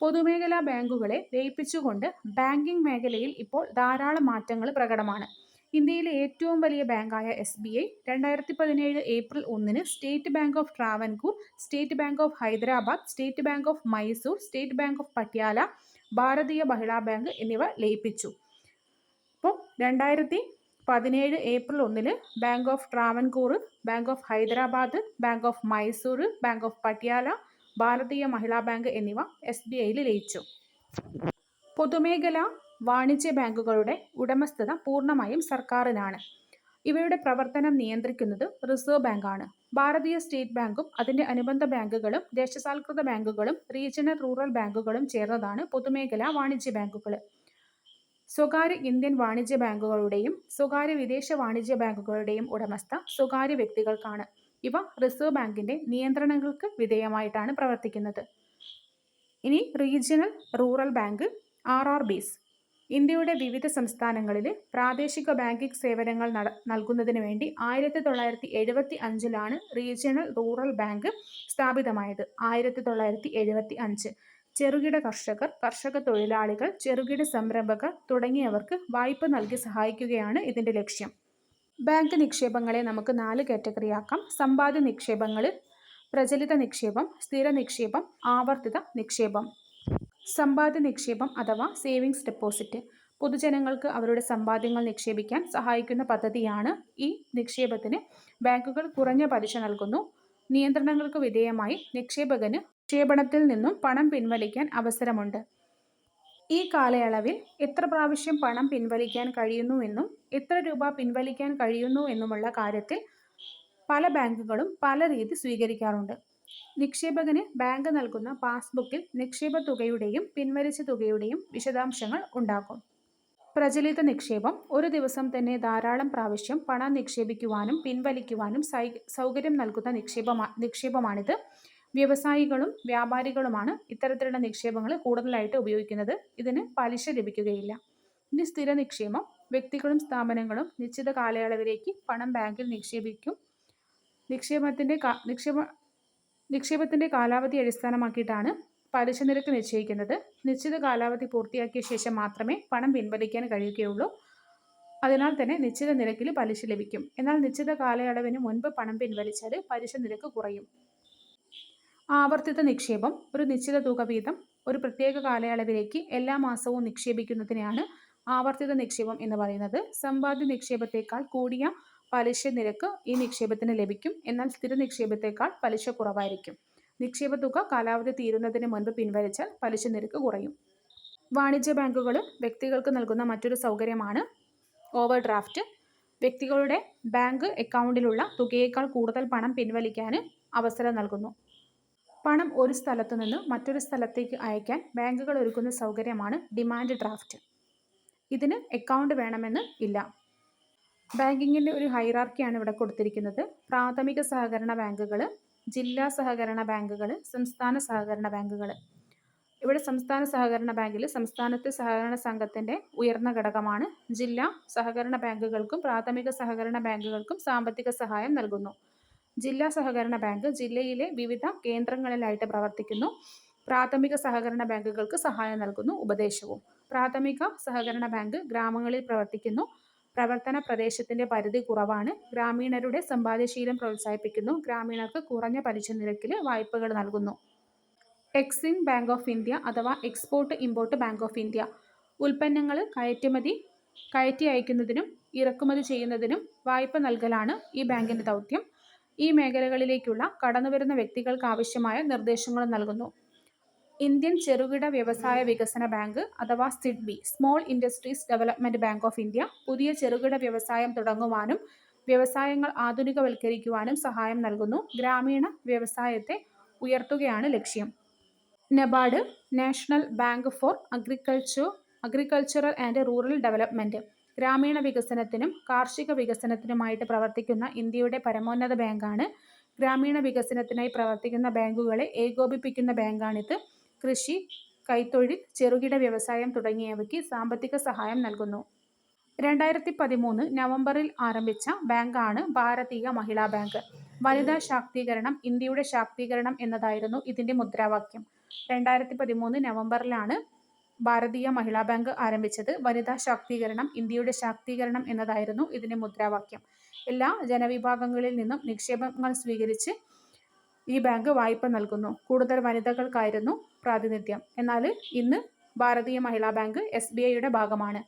പൊതുമേഖലാ ബാങ്കുകളെ ലയിപ്പിച്ചുകൊണ്ട് ബാങ്കിംഗ് മേഖലയിൽ ഇപ്പോൾ ധാരാളം മാറ്റങ്ങൾ പ്രകടമാണ്. ഇന്ത്യയിലെ ഏറ്റവും വലിയ ബാങ്കായ SBI 2017 April 1 state bank of Travancore, state bank of Hyderabad, state bank of Mysore, state bank of Patiala, Bharatiya Mahila bank എന്നിവ ലയിപ്പിച്ചു. അപ്പോൾ 2017 April 1 bank of Travancore, bank of Hyderabad, bank of Mysore, bank of Patiala, Bharatiya Mahila bank എന്നിവ SBIയിൽ ലയിച്ചു. പൊതുമേഖലാ വാണിജ്യ ബാങ്കുകളുടെ ഉടമസ്ഥത പൂർണ്ണമായും സർക്കാരിനാണ്. ഇവയുടെ പ്രവർത്തനം നിയന്ത്രിക്കുന്നത് റിസർവ് ബാങ്കാണ്. ഭാരതീയ സ്റ്റേറ്റ് ബാങ്കും അതിന്റെ അനുബന്ധ ബാങ്കുകളും ദേശസാൽകൃത ബാങ്കുകളും റീജിയണൽ റൂറൽ ബാങ്കുകളും ചേർന്നതാണ് പൊതുമേഖലാ വാണിജ്യ ബാങ്കുകൾ. സ്വകാര്യ ഇന്ത്യൻ വാണിജ്യ ബാങ്കുകളുടെയും സ്വകാര്യ വിദേശ വാണിജ്യ ബാങ്കുകളുടെയും ഉടമസ്ഥ സ്വകാര്യ വ്യക്തികൾക്കാണ്. ഇവ റിസർവ് ബാങ്കിന്റെ നിയന്ത്രണങ്ങൾക്ക് വിധേയമായിട്ടാണ് പ്രവർത്തിക്കുന്നത്. ഇനി റീജിയണൽ റൂറൽ ബാങ്ക് RRBs. ഇന്ത്യയുടെ വിവിധ സംസ്ഥാനങ്ങളിൽ പ്രാദേശിക ബാങ്കിംഗ് സേവനങ്ങൾ നൽകുന്നതിന് വേണ്ടി 1975 റീജിയണൽ റൂറൽ ബാങ്ക് സ്ഥാപിതമായത്. 1975 ചെറുകിട കർഷകർ, കർഷക തൊഴിലാളികൾ, ചെറുകിട സംരംഭകർ തുടങ്ങിയവർക്ക് വായ്പ നൽകി സഹായിക്കുകയാണ് ഇതിന്റെ ലക്ഷ്യം. ബാങ്ക് നിക്ഷേപങ്ങളെ നമുക്ക് 4 കാറ്റഗറിയാക്കാം. സമ്പാദ്യ നിക്ഷേപങ്ങൾ, പ്രചലിത നിക്ഷേപം, സ്ഥിര നിക്ഷേപം, ആവർത്തിത നിക്ഷേപം. സമ്പാദ്യ നിക്ഷേപം അഥവാ സേവിങ്സ് ഡെപ്പോസിറ്റ് പൊതുജനങ്ങൾക്ക് അവരുടെ സമ്പാദ്യങ്ങൾ നിക്ഷേപിക്കാൻ സഹായിക്കുന്ന പദ്ധതിയാണ്. ഈ നിക്ഷേപത്തിന് ബാങ്കുകൾ കുറഞ്ഞ പലിശ നൽകുന്നു. നിയന്ത്രണങ്ങൾക്ക് വിധേയമായി നിക്ഷേപകന് നിക്ഷേപണത്തിൽ നിന്നും പണം പിൻവലിക്കാൻ അവസരമുണ്ട്. ഈ കാലയളവിൽ എത്ര പ്രാവശ്യം പണം പിൻവലിക്കാൻ കഴിയുന്നുവെന്നും എത്ര രൂപ പിൻവലിക്കാൻ കഴിയുന്നു എന്നുമുള്ള കാര്യത്തിൽ പല ബാങ്കുകളും പല രീതി സ്വീകരിക്കാറുണ്ട്. നിക്ഷേപകന് ബാങ്ക് നൽകുന്ന പാസ്ബുക്കിൽ നിക്ഷേപ തുകയുടെയും പിൻവലിച്ച തുകയുടെയും വിശദാംശങ്ങൾ ഉണ്ടാകും. പ്രചലിത നിക്ഷേപം ഒരു ദിവസം തന്നെ ധാരാളം പ്രാവശ്യം പണം നിക്ഷേപിക്കുവാനും പിൻവലിക്കുവാനും സൗകര്യം നൽകുന്ന നിക്ഷേപമാണിത്. വ്യവസായികളും വ്യാപാരികളുമാണ് ഇത്തരത്തിലുള്ള നിക്ഷേപങ്ങൾ കൂടുതലായിട്ട് ഉപയോഗിക്കുന്നത്. ഇതിന് പലിശ ലഭിക്കുകയില്ല. ഇനി സ്ഥിര നിക്ഷേപം. വ്യക്തികളും സ്ഥാപനങ്ങളും നിശ്ചിത കാലയളവിലേക്ക് പണം ബാങ്കിൽ നിക്ഷേപിക്കും. നിക്ഷേപത്തിന്റെ കാലാവധി അടിസ്ഥാനമാക്കിയിട്ടാണ് പലിശ നിരക്ക് നിശ്ചയിക്കുന്നത്. നിശ്ചിത കാലാവധി പൂർത്തിയാക്കിയ ശേഷം മാത്രമേ പണം പിൻവലിക്കാൻ കഴിയുകയുള്ളൂ. അതിനാൽ തന്നെ നിശ്ചിത നിരക്കിൽ പലിശ ലഭിക്കും. എന്നാൽ നിശ്ചിത കാലയളവിന് മുൻപ് പണം പിൻവലിച്ചാൽ പലിശ നിരക്ക് കുറയും. ആവർത്തിത നിക്ഷേപം. ഒരു നിശ്ചിത തുക വീതം ഒരു പ്രത്യേക കാലയളവിലേക്ക് എല്ലാ മാസവും നിക്ഷേപിക്കുന്നതിനെയാണ് ആവർത്തിത നിക്ഷേപം എന്ന് പറയുന്നത്. സമ്പാദ്യ നിക്ഷേപത്തേക്കാൾ കൂടിയ പലിശ നിരക്ക് ഈ നിക്ഷേപത്തിന് ലഭിക്കും. എന്നാൽ സ്ഥിര നിക്ഷേപത്തേക്കാൾ പലിശ കുറവായിരിക്കും. നിക്ഷേപ തുക കാലാവധി തീരുന്നതിന് മുൻപ് പിൻവലിച്ചാൽ പലിശ നിരക്ക് കുറയും. വാണിജ്യ ബാങ്കുകൾ വ്യക്തികൾക്ക് നൽകുന്ന മറ്റൊരു സൗകര്യമാണ് ഓവർ ഡ്രാഫ്റ്റ്. വ്യക്തികളുടെ ബാങ്ക് അക്കൗണ്ടിലുള്ള തുകയേക്കാൾ കൂടുതൽ പണം പിൻവലിക്കാൻ അവസരം നൽകുന്നു. പണം ഒരു സ്ഥലത്തു നിന്ന് മറ്റൊരു സ്ഥലത്തേക്ക് അയക്കാൻ ബാങ്കുകൾ ഒരുക്കുന്ന സൗകര്യമാണ് ഡിമാൻഡ് ഡ്രാഫ്റ്റ്. ഇതിന് അക്കൗണ്ട് വേണമെന്ന് ഇല്ല. ബാങ്കിങ്ങിൻ്റെ ഒരു ഹൈറാർക്കിയാണ് ഇവിടെ കൊടുത്തിരിക്കുന്നത്. പ്രാഥമിക സഹകരണ ബാങ്കുകൾ, ജില്ലാ സഹകരണ ബാങ്കുകൾ, സംസ്ഥാന സഹകരണ ബാങ്കുകൾ. ഇവിടെ സംസ്ഥാന സഹകരണ ബാങ്കിൽ സംസ്ഥാനത്തെ സഹകരണ സംഘത്തിൻ്റെ ഉയർന്ന ഘടകമാണ്. ജില്ലാ സഹകരണ ബാങ്കുകൾക്കും പ്രാഥമിക സഹകരണ ബാങ്കുകൾക്കും സാമ്പത്തിക സഹായം നൽകുന്നു. ജില്ലാ സഹകരണ ബാങ്ക് ജില്ലയിലെ വിവിധ കേന്ദ്രങ്ങളിലായിട്ട് പ്രവർത്തിക്കുന്നു. പ്രാഥമിക സഹകരണ ബാങ്കുകൾക്ക് സഹായം നൽകുന്നു, ഉപദേശവും. പ്രാഥമിക സഹകരണ ബാങ്ക് ഗ്രാമങ്ങളിൽ പ്രവർത്തിക്കുന്നു. പ്രവർത്തന പ്രദേശത്തിന്റെ പരിധി കുറവാണ്. ഗ്രാമീണരുടെ സമ്പാദ്യശീലം പ്രോത്സാഹിപ്പിക്കുന്നു. ഗ്രാമീണർക്ക് കുറഞ്ഞ പലിശ നിരക്കിൽ വായ്പകൾ നൽകുന്നു. എക്സിം ബാങ്ക് ഓഫ് ഇന്ത്യ അഥവാ export import bank of India. ഉൽപ്പന്നങ്ങൾ കയറ്റി അയക്കുന്നതിനും ഇറക്കുമതി ചെയ്യുന്നതിനും വായ്പ നൽകലാണ് ഈ ബാങ്കിന്റെ ദൗത്യം. ഈ മേഖലകളിലേക്കുള്ള കടന്നുവരുന്ന വ്യക്തികൾക്ക് ആവശ്യമായ നിർദ്ദേശങ്ങളും നൽകുന്നു. ഇന്ത്യൻ ചെറുകിട വ്യവസായ വികസന ബാങ്ക് അഥവാ SIDBI, small industries development bank of India, പുതിയ ചെറുകിട വ്യവസായം തുടങ്ങുവാനും വ്യവസായങ്ങൾ ആധുനികവൽക്കരിക്കുവാനും സഹായം നൽകുന്നു. ഗ്രാമീണ വ്യവസായത്തെ ഉയർത്തുകയാണ് ലക്ഷ്യം. NABARD, national bank for agricultural and rural development. ഗ്രാമീണ വികസനത്തിനും കാർഷിക വികസനത്തിനുമായിട്ട് പ്രവർത്തിക്കുന്ന ഇന്ത്യയുടെ പരമോന്നത ബാങ്കാണ്. ഗ്രാമീണ വികസനത്തിനായി പ്രവർത്തിക്കുന്ന ബാങ്കുകളെ ഏകോപിപ്പിക്കുന്ന ബാങ്കാണിത്. കൃഷി, കൈത്തൊഴിൽ, ചെറുകിട വ്യവസായം തുടങ്ങിയവയ്ക്ക് സാമ്പത്തിക സഹായം നൽകുന്നു. 2013 നവംബറിൽ ആരംഭിച്ച ബാങ്കാണ് ഭാരതീയ മഹിളാ ബാങ്ക്. വനിതാ ശാക്തീകരണം ഇന്ത്യയുടെ ശാക്തീകരണം എന്നതായിരുന്നു ഇതിന്റെ മുദ്രാവാക്യം. 2013 നവംബറിലാണ് ഭാരതീയ മഹിളാ ബാങ്ക് ആരംഭിച്ചത്. വനിതാ ശാക്തീകരണം ഇന്ത്യയുടെ ശാക്തീകരണം എന്നതായിരുന്നു ഇതിന്റെ മുദ്രാവാക്യം. എല്ലാ ജനവിഭാഗങ്ങളിൽ നിന്നും നിക്ഷേപങ്ങൾ സ്വീകരിച്ച് ഈ ബാങ്ക് വായ്പ നൽകുന്നു. കൂടുതൽ വനിതകൾക്കായിരുന്നു പ്രാതിനിധ്യം. എന്നാൽ ഇന്ന് ഭാരതീയ മഹിളാ ബാങ്ക് SBIയുടെ ഭാഗമാണ്.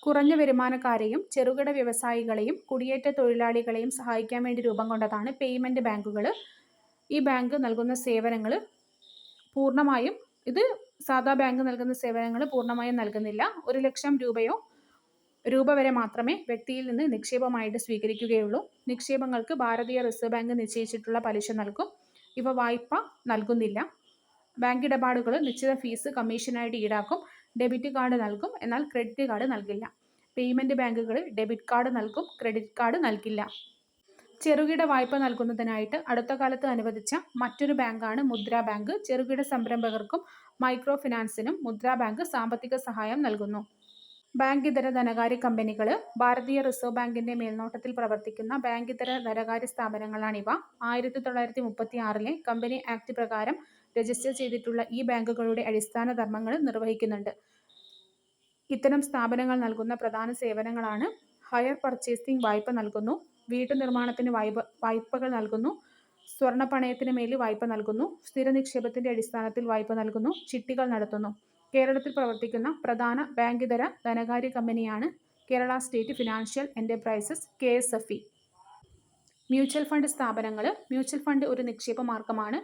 കുറഞ്ഞ വരുമാനക്കാരെയും ചെറുകിട വ്യവസായികളെയും കുടിയേറ്റ തൊഴിലാളികളെയും സഹായിക്കാൻ വേണ്ടി രൂപം കൊണ്ടതാണ് പേയ്മെന്റ് ബാങ്കുകൾ. ഈ ബാങ്ക് നൽകുന്ന സേവനങ്ങൾ പൂർണ്ണമായും സാധാ ബാങ്ക് നൽകുന്ന സേവനങ്ങൾ പൂർണ്ണമായും നൽകുന്നില്ല. 1 ലക്ഷം രൂപ വരെ മാത്രമേ വ്യക്തിയിൽ നിന്ന് നിക്ഷേപമായിട്ട് സ്വീകരിക്കുകയുള്ളൂ. നിക്ഷേപങ്ങൾക്ക് ഭാരതീയ റിസർവ് ബാങ്ക് നിശ്ചയിച്ചിട്ടുള്ള പലിശ നൽകും. ഇവ വായ്പ നൽകുന്നില്ല. ബാങ്ക് ഇടപാടുകൾ നിശ്ചിത ഫീസ് കമ്മീഷനായിട്ട് ഈടാക്കും. ഡെബിറ്റ് കാർഡ് നൽകും, എന്നാൽ ക്രെഡിറ്റ് കാർഡ് നൽകില്ല. പേയ്മെന്റ് ബാങ്കുകൾ ഡെബിറ്റ് കാർഡ് നൽകും, ക്രെഡിറ്റ് കാർഡ് നൽകില്ല. ചെറുകിട വായ്പ നൽകുന്നതിനായിട്ട് അടുത്ത കാലത്ത് അനുവദിച്ച മറ്റൊരു ബാങ്കാണ് മുദ്രാ ബാങ്ക്. ചെറുകിട സംരംഭകർക്കും മൈക്രോ ഫിനാൻസിനും മുദ്രാ ബാങ്ക് സാമ്പത്തിക സഹായം നൽകുന്നു. ബാങ്കിതര ധനകാര്യ കമ്പനികൾ ഭാരതീയ റിസർവ് ബാങ്കിന്റെ മേൽനോട്ടത്തിൽ പ്രവർത്തിക്കുന്ന ബാങ്കിതര ധനകാര്യ സ്ഥാപനങ്ങളാണിവ. 1936 കമ്പനി ആക്ട് പ്രകാരം രജിസ്റ്റർ ചെയ്തിട്ടുള്ള ഈ ബാങ്കുകളുടെ അടിസ്ഥാന ധർമ്മങ്ങൾ നിർവഹിക്കുന്നുണ്ട്. ഇത്തരം സ്ഥാപനങ്ങൾ നൽകുന്ന പ്രധാന സേവനങ്ങളാണ് ഹയർ പർച്ചേസിംഗ് വായ്പ നൽകുന്നു, വീട്ടുനിർമ്മാണത്തിന് വായ്പകൾ നൽകുന്നു, സ്വർണ്ണ പണയത്തിന് മേൽ വായ്പ നൽകുന്നു, സ്ഥിര നിക്ഷേപത്തിന്റെ അടിസ്ഥാനത്തിൽ വായ്പ നൽകുന്നു, ചിട്ടികൾ നടത്തുന്നു. കേരളത്തിൽ പ്രവർത്തിക്കുന്ന പ്രധാന ബാങ്കിതര ധനകാര്യ കമ്പനിയാണ് Kerala state financial enterprises KSFE. Mutual fund സ്ഥാപനങ്ങൾ. മ്യൂച്വൽ ഫണ്ട് ഒരു നിക്ഷേപ മാർഗമാണ്.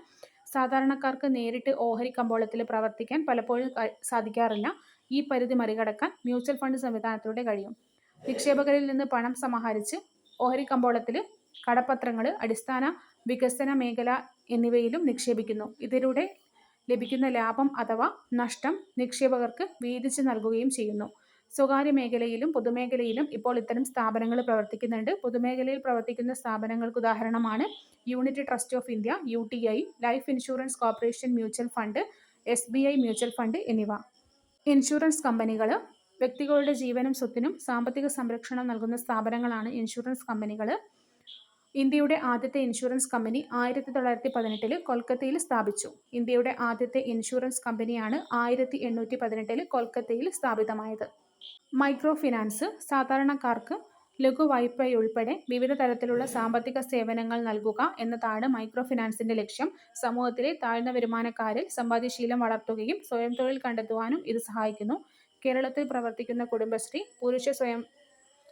സാധാരണക്കാർക്ക് നേരിട്ട് ഓഹരി കമ്പോളത്തിൽ പ്രവർത്തിക്കാൻ പലപ്പോഴും സാധിക്കാറില്ല. ഈ പരിധി മറികടക്കാൻ മ്യൂച്വൽ ഫണ്ട് സംവിധാനത്തിലൂടെ കഴിയും. നിക്ഷേപകരിൽ നിന്ന് പണം സമാഹരിച്ച് ഓഹരി കമ്പോളത്തിൽ കടപ്പത്രങ്ങൾ, അടിസ്ഥാന വികസന മേഖല എന്നിവയിലും നിക്ഷേപിക്കുന്നു. ഇതിലൂടെ ലഭിക്കുന്ന ലാഭം അഥവാ നഷ്ടം നിക്ഷേപകർക്ക് വീതിച്ച് നൽകുകയും ചെയ്യുന്നു. സ്വകാര്യ മേഖലയിലും പൊതുമേഖലയിലും ഇപ്പോൾ ഇത്തരം സ്ഥാപനങ്ങൾ പ്രവർത്തിക്കുന്നുണ്ട്. പൊതുമേഖലയിൽ പ്രവർത്തിക്കുന്ന സ്ഥാപനങ്ങൾക്ക് ഉദാഹരണമാണ് unit trust of India UTI, life insurance corporation mutual fund, SBI mutual fund എന്നിവ. ഇൻഷുറൻസ് കമ്പനികൾ വ്യക്തികളുടെ ജീവനും സ്വത്തിനും സാമ്പത്തിക സംരക്ഷണം നൽകുന്ന സ്ഥാപനങ്ങളാണ് ഇൻഷുറൻസ് കമ്പനികൾ. ഇന്ത്യയുടെ ആദ്യത്തെ ഇൻഷുറൻസ് കമ്പനി 1918 കൊൽക്കത്തയിൽ സ്ഥാപിച്ചു. ഇന്ത്യയുടെ ആദ്യത്തെ ഇൻഷുറൻസ് കമ്പനിയാണ് 1818 കൊൽക്കത്തയിൽ സ്ഥാപിതമായത്. മൈക്രോ ഫിനാൻസ് സാധാരണക്കാർക്ക് ലഘുവായ്പയുൾപ്പെടെ വിവിധ തരത്തിലുള്ള സാമ്പത്തിക സേവനങ്ങൾ നൽകുക എന്നതാണ് മൈക്രോ ഫിനാൻസിന്റെ ലക്ഷ്യം. സമൂഹത്തിലെ താഴ്ന്ന വരുമാനക്കാരിൽ സമ്പാദ്യശീലം വളർത്തുകയും സ്വയം തൊഴിൽ കണ്ടെത്തുവാനും ഇത് സഹായിക്കുന്നു. കേരളത്തിൽ പ്രവർത്തിക്കുന്ന കുടുംബശ്രീ, പുരുഷ